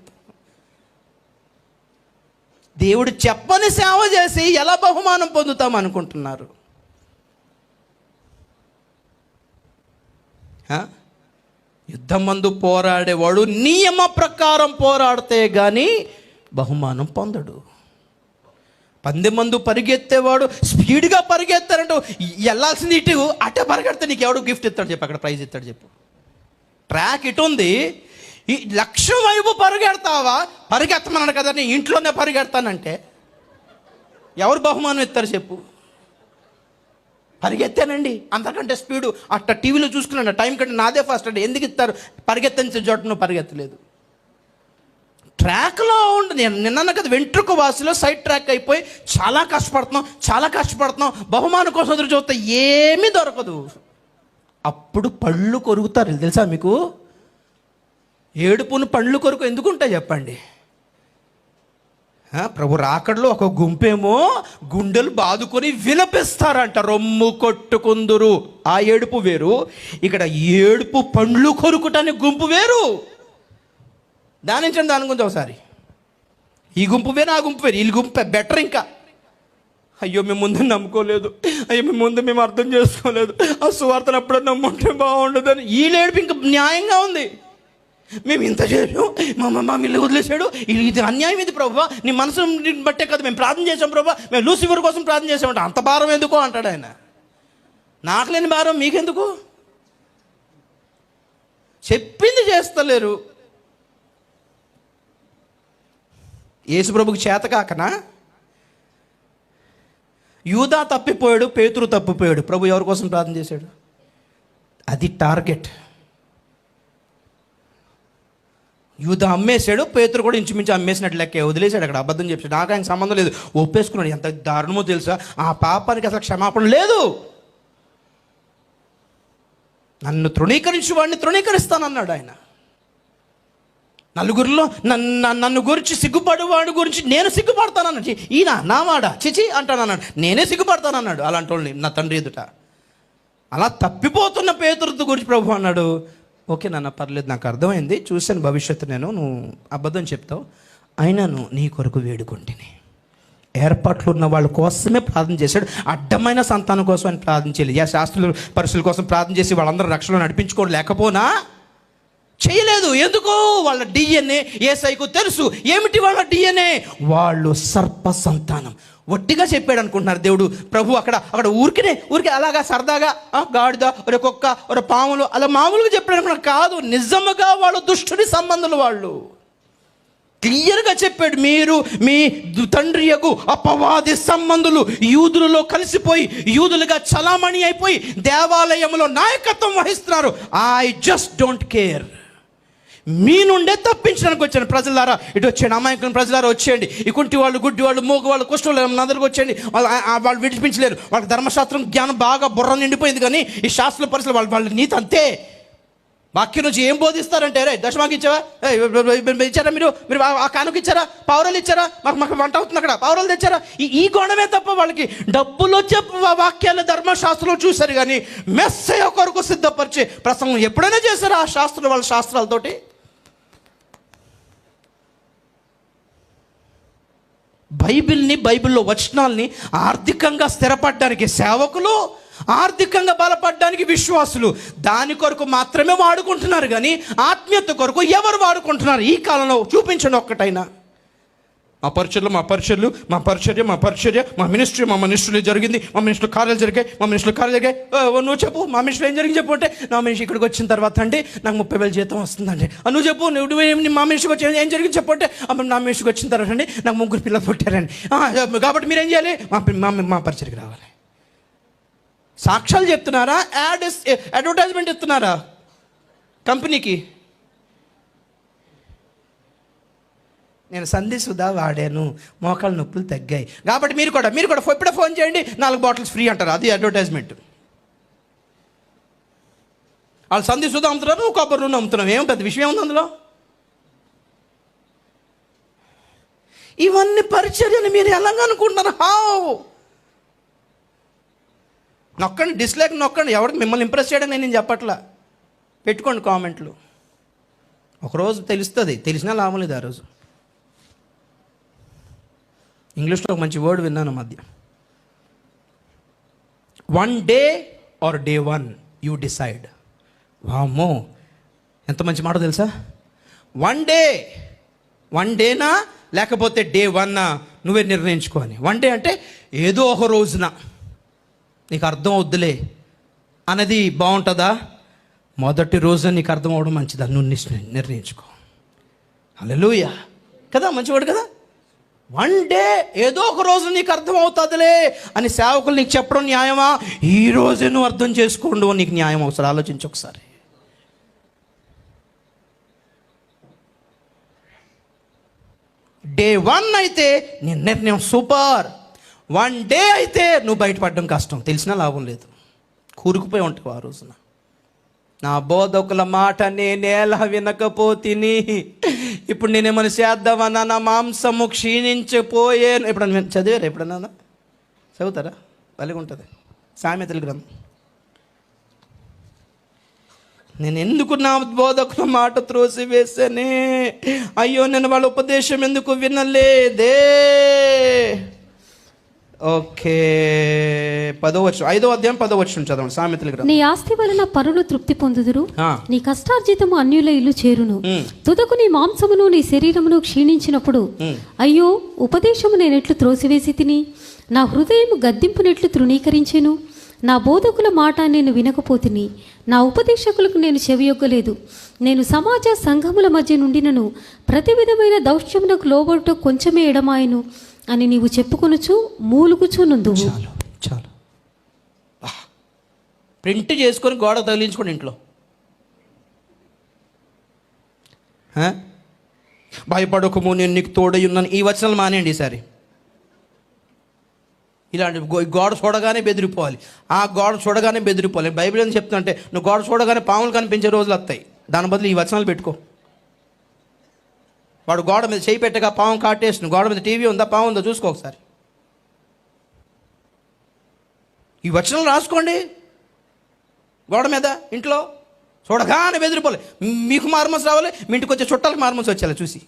Speaker 1: దేవుడు చెప్పని సేవ చేసి ఎలా బహుమానం పొందుతాం అనుకుంటున్నారు? యుద్ధం మందు పోరాడేవాడు నియమ ప్రకారం పోరాడితే కానీ బహుమానం పొందడు. 10 మంది పరిగెత్తేవాడు స్పీడ్గా పరిగెత్తారంటూ వెళ్ళాల్సింది ఇటు, అటే పరిగెడితే నీకు ఎవడు గిఫ్ట్ ఇస్తాడు చెప్పు, అక్కడ ప్రైజ్ ఇస్తాడు చెప్పు. ట్రాక్ ఇటు ఉంది, ఈ లక్ష్యం వైపు పరిగెడతావా? పరిగెత్తమన్నాడు కదా, నేను ఇంట్లోనే పరిగెడతానంటే ఎవరు బహుమానం ఇస్తారు చెప్పు? పరిగెత్తానండి అంతకంటే స్పీడు, అట్ట టీవీలో చూసుకున్నాను, టైం కంటే నాదే ఫస్ట్ అంటే ఎందుకు ఇస్తారు? పరిగెత్తించే చోట నువ్వు పరిగెత్తలేదు. ట్రాక్లో ఉండి నిన్న కదా వెంట్రుక వాసిలో సైడ్ ట్రాక్ అయిపోయి చాలా కష్టపడుతున్నాం, బహుమానం కోసం ఎదురు చూస్తే ఏమీ దొరకదు. అప్పుడు పళ్ళు కొరుకుతారు తెలుసా మీకు? ఏడుపును పళ్ళు కొరకు ఎందుకుంటాయి చెప్పండి? ప్రభు రాకడలో ఒక గుంపేమో గుండెలు బాదుకొని విలపిస్తారంట, రొమ్ము కొట్టుకుందురు. ఆ ఏడుపు వేరు, ఇక్కడ ఏడుపు పండ్లు కొరుకుటానికి గుంపు వేరు. దాని గురించి ఒకసారి, ఈ గుంపు వేరు ఆ గుంపు వేరు, వీళ్ళ గుంపు బెటర్. ఇంకా అయ్యో మేము ముందు నమ్ముకోలేదు, అయ్యో మేము అర్థం చేసుకోలేదు, ఆ సువార్తను అప్పుడే నమ్ముంటే బాగుండదని వీళ్ళు ఏడుపు ఇంకా న్యాయంగా ఉంది. మేము ఇంత చేసాం, మా ఇల్లు వదిలేశాడు, ఇది అన్యాయం, ఇది ప్రభు నీ మనసుని బట్టే కదా మేము ప్రార్థన చేసాం ప్రభు, మేము లూసిఫర్ కోసం ప్రార్థన చేసామంటే అంత భారం ఎందుకో అంటాడు ఆయన. నాకు లేని భారం మీకెందుకు? చెప్పింది చేస్తలేరు. యేసు ప్రభుకి చేత కాకనా? యూదా తప్పిపోయాడు, పేతురు తప్పిపోయాడు, ప్రభు ఎవరి కోసం ప్రార్థన చేశాడు? అది టార్గెట్. యూదా అమ్మేశాడు, పేతురు కూడా ఇంచుమించు అమ్మేసినట్టు లెక్క, వదిలేశాడు, అక్కడ అబద్ధం చెప్పాడు, నాకు ఆయన సంబంధం లేదు, ఒప్పేసుకున్నాడు. ఎంత దారుణమో తెలుసా? ఆ పాపానికి అసలు క్షమాపణ లేదు. నన్ను తృణీకరించి వాడిని తృణీకరిస్తానన్నాడు ఆయన. నలుగురిలో నన్ను గురించి సిగ్గుపడేవాడు గురించి నేను సిగ్గుపడతానన్నాడు. ఈయన నావాడా చిచి అంటానన్నాడు, నేనే సిగ్గుపడతానన్నాడు అలాంటి వాళ్ళని నా తండ్రి ఎదుట. అలా తప్పిపోతున్న పేతురు గురించి ప్రభు అన్నాడు, ఓకే నాన్న పర్లేదు, నాకు అర్థమైంది, చూశాను భవిష్యత్తు, నువ్వు అబద్ధం చెప్తావు, అయినాను నీ కొరకు వేడుకుంటేనే. ఏర్పాట్లు ఉన్న వాళ్ళ కోసమే ప్రార్థన చేశాడు, అడ్డమైన సంతానం కోసం అని ప్రార్థించాలి. శాస్త్రుల పరిస్థితుల కోసం ప్రార్థన చేసి వాళ్ళందరూ రక్షణ నడిపించుకోవడం లేకపోనా చేయలేదు. ఎందుకు? వాళ్ళ డిఎన్ఏ యేసయ్యకు తెలుసు. ఏమిటి వాళ్ళ డిఎన్ఏ? వాళ్ళు సర్ప సంతానం. వట్టిగా చెప్పాడు అనుకుంటున్నారు దేవుడు ప్రభు. అక్కడ ఊరికే అలాగా సరదాగా గాడిద ఒక కుక్క ఒక పాములు అలా మామూలుగా చెప్పాడు అనుకున్నారు. కాదు, నిజముగా వాళ్ళు దుష్టుని సంబంధాలు. వాళ్ళు క్లియర్గా చెప్పాడు, మీరు మీ తండ్రి యగు అపవాది సంబంధులు యూదులలో కలిసిపోయి యూదులుగా చలామణి అయిపోయి దేవాలయంలో నాయకత్వం వహిస్తున్నారు. I just don't care. మీ నుండే తప్పించడానికి వచ్చాను. ప్రజలారా ఇటు వచ్చేయండి, అమాయకుల ప్రజలారా వచ్చేయండి, ఈ కుంటి వాళ్ళు గుడ్డి వాళ్ళు మూగ వాళ్ళు కుష్ఠులు అందరికి వచ్చేయండి. వాళ్ళు విడిపించలేరు. వాళ్ళకి ధర్మశాస్త్రం జ్ఞానం బాగా బుర్ర నిండిపోయింది, కానీ ఈ శాస్త్ర పరిస్థితులు వాళ్ళ నీతి అంతే. వాక్యం నుంచి ఏం బోధిస్తారంటే, రే దశమాకి ఇచ్చావా, ఇచ్చారా, మీరు ఆ కానుక ఇచ్చారా, పావురాలు ఇచ్చారా, మాకు వంట అవుతుంది అక్కడ పావురాలు తెచ్చారా, ఈ గొడవే తప్ప వాళ్ళకి డబ్బులు వచ్చే వాక్యాలు ధర్మశాస్త్రంలో చూశారు, కానీ మెస్సయ్య కొరకు సిద్ధపరిచే ప్రసంగం ఎప్పుడైనా చేశారా ఆ శాస్త్రాలు వాళ్ళ శాస్త్రాలతోటి? బైబిల్లో వచనాల్ని ఆర్థికంగా స్థిరపడడానికి సేవకులు, ఆర్థికంగా బలపడడానికి విశ్వాసులు దాని కొరకు మాత్రమే వాడుకుంటున్నారు, కానీ ఆత్మీయత కొరకు ఎవరు వాడుకుంటున్నారు ఈ కాలంలో? చూపించండి ఒక్కటైనా. మా పరిచర్లు మా మినిస్ట్రీలో జరిగింది, మా మినిస్ట్రీ కార్యాలు జరిగాయి. నువ్వు చెప్పు, మా మినిస్ట్రీ ఏం జరిగింది చెప్పు అంటే, నా మినిస్ట్రీ ఇక్కడికి వచ్చిన తర్వాత అండి నాకు 30,000 జీతం వస్తుందండి. నువ్వు చెప్పు, నువ్వు మా మినిస్ట్రీకి వచ్చి ఏం జరిగింది చెప్పు అంటే, నా మినిస్ట్రీకి వచ్చిన తర్వాత అండి నాకు 3 పిల్లలు పుట్టారండి. కాబట్టి మీరు ఏం చేయాలి, మా పరిచర్కి రావాలి. సాక్ష్యాలు చెప్తున్నారా, అడ్వర్టైజ్మెంట్ ఇస్తున్నారా కంపెనీకి? నేను సంధి సుధా వాడాను, మోకాళ్ళ నొప్పులు తగ్గాయి, కాబట్టి మీరు కూడా ఇప్పుడే ఫోన్ చేయండి, 4 బాటిల్స్ ఫ్రీ అంటారు. అది అడ్వర్టైజ్మెంట్. వాళ్ళు సంధి సుధా అమ్ముతున్నారు, నువ్వు కొబ్బరి నూనె అమ్ముతున్నావు. ఏం పెద్ద విషయం ఉంది అందులో? ఇవన్నీ పరిచర్యని మీరు ఎలా అనుకుంటున్నారు? నొక్కండి, డిస్లైక్ నొక్కండి. ఎవరికి మిమ్మల్ని ఇంప్రెస్ చేయడం నేను చెప్పట్లా. పెట్టుకోండి కామెంట్లు. ఒకరోజు తెలుస్తుంది, తెలిసినా లాభం లేదు. ఆ రోజు ఇంగ్లీష్లో ఒక మంచి వర్డ్ విన్నాను మధ్య. 1 day or day 1 you decide. వామ్మో, ఎంత మంచి మాట తెలుసా? 1 డేనా లేకపోతే day 1 నువ్వే నిర్ణయించుకో అని. 1 day అంటే ఏదో ఒక రోజున నీకు అర్థం అవుద్దులే అన్నది బాగుంటుందా? మొదటి రోజు నీకు అర్థం అవడం మంచిదా? నువ్వు నిర్ణయించుకో. హల్లెలూయా కదా, మంచివాడు కదా. 1 day ఏదో ఒక రోజు నీకు అర్థం అవుతుందిలే అని సేవకులు నీకు చెప్పడం న్యాయమా? ఈ రోజే నువ్వు అర్థం చేసుకోండు నీకు న్యాయం అవసరం. ఆలోచించు ఒకసారి. day 1 అయితే నీ నిర్ణయం సూపర్. 1 day అయితే నువ్వు బయటపడడం కష్టం, తెలిసినా లాభం లేదు, కూరుకుపోయి ఉంటావు ఆ రోజున. నా బోధకుల మాట నేనేలా వినకపోతిని, ఇప్పుడు నేనేమైనా చేద్దామన్నా నా మాంసము క్షీణించిపోయాను. ఎప్పుడన్నా చదివారా? ఎప్పుడన్నా చదువుతారా? అలాగే ఉంటుంది సామెతల గ్రంథం. నేను ఎందుకు నా బోధకుల మాట త్రోసివేశానే, అయ్యో నేను వాళ్ళ ఉపదేశం ఎందుకు వినలేదే. ఓకే, 5వ అధ్యాయం 10వ వచనం చదవండి. సామెతల గ్రంథం.
Speaker 2: నీ ఆస్తి వలన పరులు తృప్తి పొందుదురు, నీ కష్టార్జితము అన్యుల ఇల్లు చేరును. తుదకు నీ మాంసమును నీ శరీరమును క్షీణించినప్పుడు, అయ్యో ఉపదేశము నేనెట్లు త్రోసివేసి తిని, నా హృదయము గద్దింపునెట్లు తృణీకరించెను. నా బోధకుల మాట నేను వినకపోతిని, నా ఉపదేశకులకు నేను చెవియొగ్గలేదు. నేను సమాజ సంఘముల మధ్య నుండినను ప్రతి విధమైన దౌష్ట్యమునకు లోబడుట కొంచెమే ఎడమాయను అని నీవు చెప్పుకొనుచు మూలుగుచునుందు.
Speaker 1: చాలు ప్రింట్ చేసుకొని గోడ తగిలించుకోండి ఇంట్లో. భయపడకము నేను నీకు తోడై ఉన్నాను. ఈ వచనాలు మానేయండి ఈసారి. ఇలాంటి గోడ చూడగానే బెదిరిపోవాలి, ఆ గోడ చూడగానే బెదిరిపోవాలి. బైబిల్ ఏం చెప్తుందంటే, నువ్వు గోడ చూడగానే పాములు కనిపించే రోజులు వస్తాయి. దాని బదులు ఈ వచనాలు పెట్టుకో. వాడు గోడ మీద చేయి పెట్టగా పాము కాటేస్తుంది. గోడ మీద టీవీ ఉందా, పాము ఉందా చూసుకో ఒకసారి. ఈ వచనాలు రాసుకోండి గోడ మీద ఇంట్లో. చూడగానే బెదిరిపోలే. మీకు మార్మస్ రావాలి, మీ ఇంటికి వచ్చే చుట్టాలకు మార్మస్ వచ్చేలా చూసి.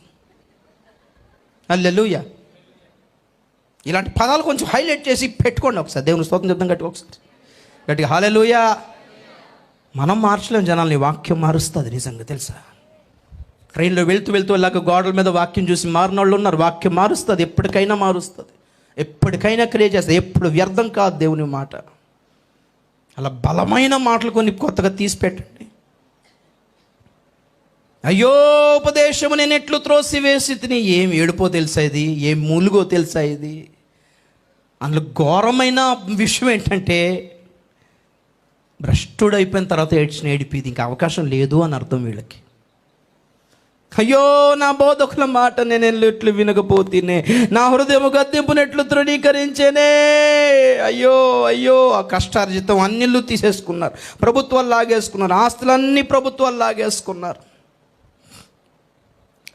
Speaker 1: హల్లెలూయా. ఇలాంటి పదాలు కొంచెం హైలైట్ చేసి పెట్టుకోండి ఒకసారి. దేవుని స్తోత్రం చెప్తాం గట్టిగా ఒకసారి, గట్టిగా హల్లెలూయా. మనం మార్చలేం జనాల్ని, వాక్యం మారుస్తుంది నిజంగా తెలుసా. ట్రైన్లో వెళ్తూ ఇలాగ గోడల మీద వాక్యం చూసి మారిన వాళ్ళు ఉన్నారు. వాక్యం మారుస్తుంది, ఎప్పటికైనా మారుస్తుంది, ఎప్పటికైనా క్రియేట్ చేస్తుంది. ఎప్పుడు వ్యర్థం కాదు దేవుని మాట. అలా బలమైన మాటలు కొన్ని కొత్తగా తీసి పెట్టండి. అయ్యో ఉపదేశము నేను ఎట్లు త్రోసివేసి తిని. ఏం ఏడుపో తెలుసా ఇది, ఏం మూలుగో తెలుసా ఇది. అందులో ఘోరమైన విషయం ఏంటంటే, భ్రష్టుడైపోయిన తర్వాత ఏడిపి ఇంకా అవకాశం లేదు అని అర్థం వీళ్ళకి. అయ్యో నా బోధకుల మాట నేను ఎట్లు వినకపోతేనే, నా హృదయము గద్దెంపునెట్లు తృణీకరించేనే. అయ్యో అయ్యో, ఆ కష్టార్జితం అన్నిళ్ళు తీసేసుకున్నారు, ప్రభుత్వాలు లాగేసుకున్నారు, ఆస్తులన్నీ ప్రభుత్వాలు లాగేసుకున్నారు.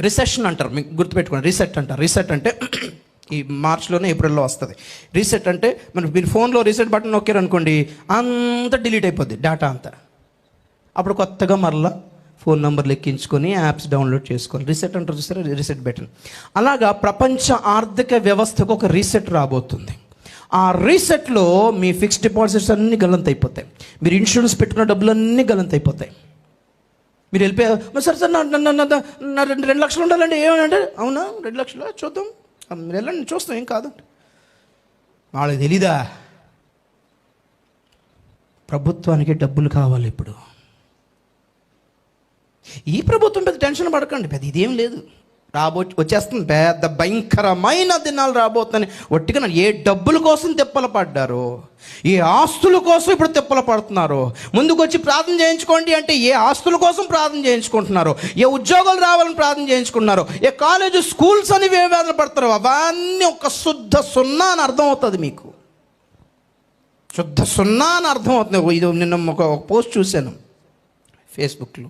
Speaker 1: రిసెషన్ అంటారు, మీకు గుర్తుపెట్టుకోండి. రీసెట్ అంటారు. రీసెట్ అంటే ఈ మార్చ్లోనే ఏప్రిల్లో వస్తుంది. రీసెట్ అంటే మీరు ఫోన్లో రీసెట్ బటన్ నొక్కారనుకోండి, అంతా డిలీట్ అయిపోద్ది డేటా అంతా. అప్పుడు కొత్తగా మరలా ఫోన్ నెంబర్లు ఎక్కించుకొని యాప్స్ డౌన్లోడ్ చేసుకోవాలి. రీసెట్ అంటారు చూస్తారా, రీసెట్ బటన్. అలాగా ప్రపంచ ఆర్థిక వ్యవస్థకు ఒక రీసెట్ రాబోతుంది. ఆ రీసెట్లో మీ ఫిక్స్డ్ డిపాజిట్స్ అన్నీ గల్లంత అయిపోతాయి. మీరు ఇన్సూరెన్స్ పెట్టుకున్న డబ్బులన్నీ గల్లంత అయిపోతాయి. మీరు వెళ్ళిపోయారు, సార్ నా 2 లక్షలు ఉండాలండి. ఏమనంటే, అవునా 2 లక్షలు చూద్దాం మీరు వెళ్ళండి, చూస్తాం, ఏం కాదు. వాళ్ళకి తెలీదా ప్రభుత్వానికి డబ్బులు కావాలి ఇప్పుడు. ఈ ప్రభుత్వం పెద్ద టెన్షన్ పడకండి, పెద్ద ఇదేం లేదు, వచ్చేస్తుంది, పెద్ద భయంకరమైన దినాలు రాబోతుందని ఒట్టిగా ఏ డబ్బుల కోసం తిప్పలు పడ్డారో, ఏ ఆస్తుల కోసం ఇప్పుడు తిప్పలు పడుతున్నారో, ముందుకు వచ్చి ప్రార్థన చేయించుకోండి అంటే ఏ ఆస్తుల కోసం ప్రార్థన చేయించుకుంటున్నారో, ఏ ఉద్యోగాలు రావాలని ప్రార్థన చేయించుకుంటున్నారో, ఏ కాలేజు స్కూల్స్ అని వేదన పడతారో, అవన్నీ ఒక శుద్ధ సున్నా అని అర్థం అవుతుంది మీకు. శుద్ధ సున్నా అని అర్థం అవుతుంది. ఇది నిన్న ఒక పోస్ట్ చూశాను ఫేస్బుక్లో.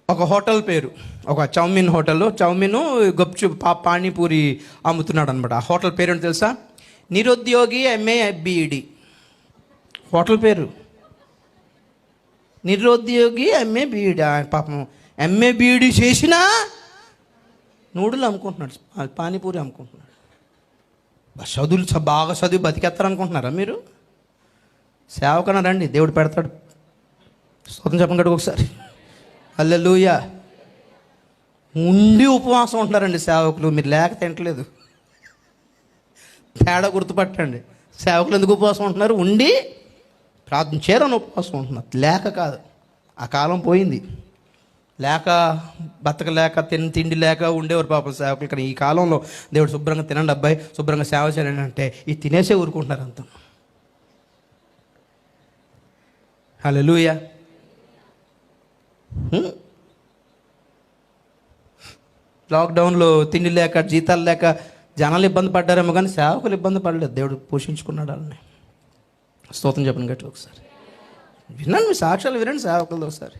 Speaker 1: ఒక హోటల్ పేరు, ఒక చౌమిన్ హోటల్, చౌమిన్ గప్చు పానీపూరి అమ్ముతున్నాడు అనమాట. ఆ హోటల్ పేరు ఏంటో తెలుసా? నిరుద్యోగి MA BEd హోటల్ పేరు. నిరుద్యోగి MA BEd. పాపం MA BEd చేసినా నూడులు అమ్ముకుంటున్నాడు, పానీపూరి అమ్ముకుంటున్నాడు. చదువులు బాగా చదివి బతికేస్తారనుకుంటున్నారా మీరు? సేవకన్నా రండి, దేవుడు పెడతాడు. స్తోత్రం చెప్పండి గడుగు ఒకసారి. హల్లెలూయా. ఉండి ఉపవాసం ఉంటారండి సేవకులు, మీరు లేక తింటలేదు. తేడా గుర్తుపట్టండి. సేవకులు ఎందుకు ఉపవాసం ఉంటున్నారు? ఉండి ప్రార్థన చేయరని ఉపవాసం ఉంటున్నారు, లేక కాదు. ఆ కాలం పోయింది. లేక బతకలేక తిండి లేక ఉండేవారు పాపం సేవకులు. కానీ ఈ కాలంలో దేవుడు శుభ్రంగా తినండి అబ్బాయి, శుభ్రంగా సేవ చేయండి అంటే ఇది తినేసే ఊరుకుంటున్నారు అంత. హల్లెలూయా. లాక్డౌన్లో తిండి లేక జీతాలు లేక జనాలు ఇబ్బంది పడ్డారేమో కానీ సేవకులు ఇబ్బంది పడలేదు, దేవుడు పోషించుకున్నాడు వాళ్ళని. స్తోత్రం చెప్పండి గట్టి ఒకసారి. వినండి, మీ సాక్ష్యాలు వినండి సేవకులతో ఒకసారి.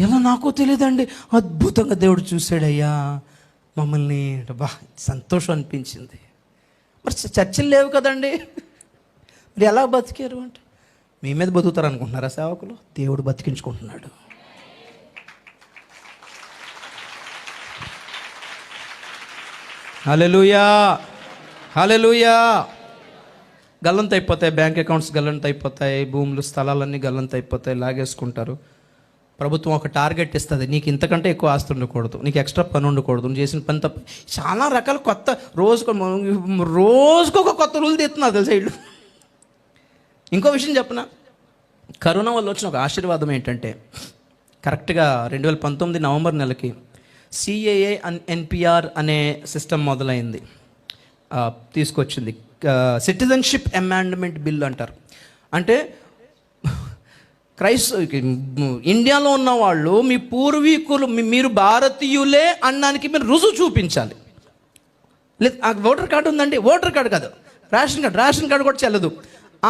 Speaker 1: ఎలా నాకో తెలియదండి, అద్భుతంగా దేవుడు చూశాడయ్యా మమ్మల్ని, బా సంతోషం అనిపించింది. మరి చర్చలు లేవు కదండి, మరి ఎలా బతికారు అంటే మీ మీద బతుకుతారు అనుకుంటున్నారా సేవకులు? దేవుడు బతికించుకుంటున్నాడు. హల్లెలూయా, హల్లెలూయా. గల్లంత అయిపోతాయి, బ్యాంక్ అకౌంట్స్ గల్లంత అయిపోతాయి, భూములు స్థలాలన్నీ గల్లంత అయిపోతాయి, లాగేసుకుంటారు. ప్రభుత్వం ఒక టార్గెట్ ఇస్తుంది, నీకు ఇంతకంటే ఎక్కువ ఆస్తి ఉండకూడదు, నీకు ఎక్స్ట్రా పని ఉండకూడదు, నువ్వు చేసిన పని తప్ప. చాలా రకాల కొత్త రోజుకొక కొత్త రూల్ తీస్తున్నారు తెలుసా వీళ్ళు. ఇంకో విషయం చెప్పనా, కరోనా వల్ల వచ్చిన ఒక ఆశీర్వాదం ఏంటంటే, కరెక్ట్గా 2019 నవంబర్ నెలకి CAA NPR అనే సిస్టమ్ మొదలైంది, తీసుకొచ్చింది. సిటిజన్షిప్ అమెండ్మెంట్ బిల్ అంటారు. అంటే ఇండియాలో ఉన్న వాళ్ళు మీ పూర్వీకులు, మీరు భారతీయులే అనడానికి మీరు రుజువు చూపించాలి. లేదు ఓటర్ కార్డు ఉందండి, ఓటర్ కార్డు కాదు, రేషన్ కార్డు కూడా చెల్లదు,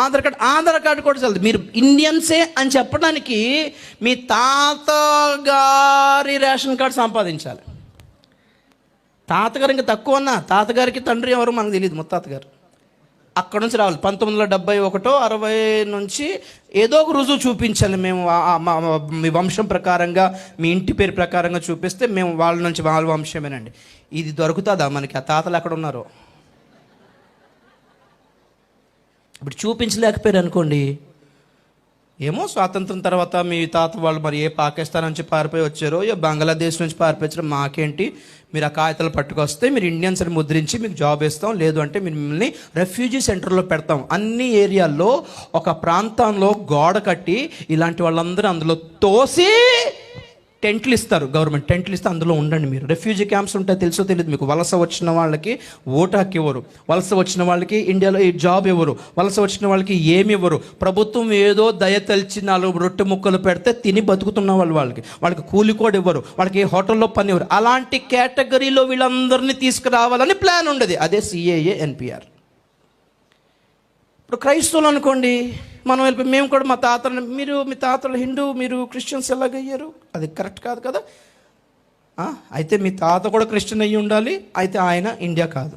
Speaker 1: ఆధార్ కార్డు కూడా చెల్లదు, మీరు ఇండియన్సే అని చెప్పడానికి మీ తాతగారి రేషన్ కార్డు సంపాదించాలి. తాతగారు ఇంకా తక్కువ అన్నా, తాతగారికి తండ్రి ఎవరు మనకు తెలియదు, ముత్తాతగారు. అక్కడ నుంచి రావాలి. 1971 60 నుంచి ఏదో ఒక రుజువు చూపించాలి. మేము మీ వంశం ప్రకారంగా, మీ ఇంటి పేరు ప్రకారంగా చూపిస్తే మేము వాళ్ళ నుంచి వాళ్ళ వంశమేనండి. ఇది దొరుకుతుందా మనకి? ఆ తాతలు ఎక్కడ ఉన్నారో ఇప్పుడు చూపించలేకపోయారు అనుకోండి, ఏమో స్వాతంత్రం తర్వాత మీ తాత వాళ్ళు మరి ఏ పాకిస్తాన్ నుంచి పారిపోయి వచ్చారో, ఏ బంగ్లాదేశ్ నుంచి పారిపోయి వచ్చారో, మాకేంటి, మీరు ఆ కాగితాలు పట్టుకొస్తే మీరు ఇండియన్స్ అని ముద్రించి మీకు జాబ్ ఇస్తాం, లేదు అంటే మిమ్మల్ని రెఫ్యూజీ సెంటర్లో పెడతాం. అన్ని ఏరియాల్లో ఒక ప్రాంతంలో గోడ కట్టి ఇలాంటి వాళ్ళందరూ అందులో తోసి టెంట్లు ఇస్తారు, గవర్నమెంట్ టెంట్లు ఇస్తే అందులో ఉండండి. మీరు రెఫ్యూజీ క్యాంప్స్ ఉంటాయి, తెలుసో తెలియదు మీకు. వలస వచ్చిన వాళ్ళకి ఓటు హక్కు ఇవ్వరు, వలస వచ్చిన వాళ్ళకి ఇండియాలో ఈ జాబ్ ఇవ్వరు, వలస వచ్చిన వాళ్ళకి ఏమి ఇవ్వరు. ప్రభుత్వం ఏదో దయతలిచి 4 రొట్టె ముక్కలు పెడితే తిని బతుకుతున్న వాళ్ళకి కూలి కూడా ఇవ్వరు, వాళ్ళకి ఏ హోటల్లో పని ఇవ్వరు. అలాంటి కేటగిరీలో వీళ్ళందరినీ తీసుకురావాలని ప్లాన్ ఉండేది. అదే CAA NPR. ఇప్పుడు క్రైస్తవులు అనుకోండి, మనం వెళ్ళిపోయి మేము కూడా మా తాతలు, మీ తాతలు హిందూ, మీరు క్రిస్టియన్స్ ఎలాగయ్యారు? అది కరెక్ట్ కాదు కదా. అయితే మీ తాత కూడా క్రిస్టియన్ అయ్యి ఉండాలి, అయితే ఆయన ఇండియా కాదు.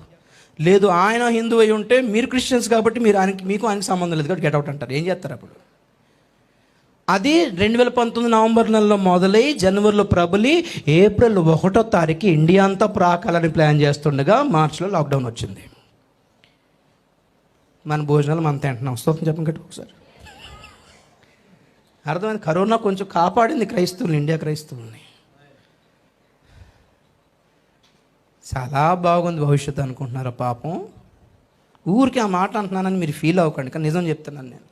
Speaker 1: లేదు ఆయన హిందూ అయ్యి ఉంటే మీరు క్రిస్టియన్స్ కాబట్టి మీకు ఆయనకి సంబంధం లేదు కాబట్టి గెట్అవుట్ అంటారు. ఏం చేస్తారు అప్పుడు? అది 2019 నవంబర్ నెలలో మొదలై జనవరిలో ప్రబలి ఏప్రిల్ 1వ తారీఖు ఇండియా అంతా ప్రాకాలని ప్లాన్ చేస్తుండగా మార్చిలో లాక్డౌన్ వచ్చింది. మన భోజనాలు మనం తింటున్నాం. స్తోత్రం చెప్పండి గట్టి ఒకసారి. అర్థమైంది? కరోనా కొంచెం కాపాడింది క్రైస్తవుల్ని, ఇండియా క్రైస్తవుల్ని. చాలా బాగుంది భవిష్యత్తు అనుకుంటున్నారా పాపం? ఊరికి ఆ మాట అంటున్నానని మీరు ఫీల్ అవ్వకండి, కానీ నిజం చెప్తున్నాను నేను.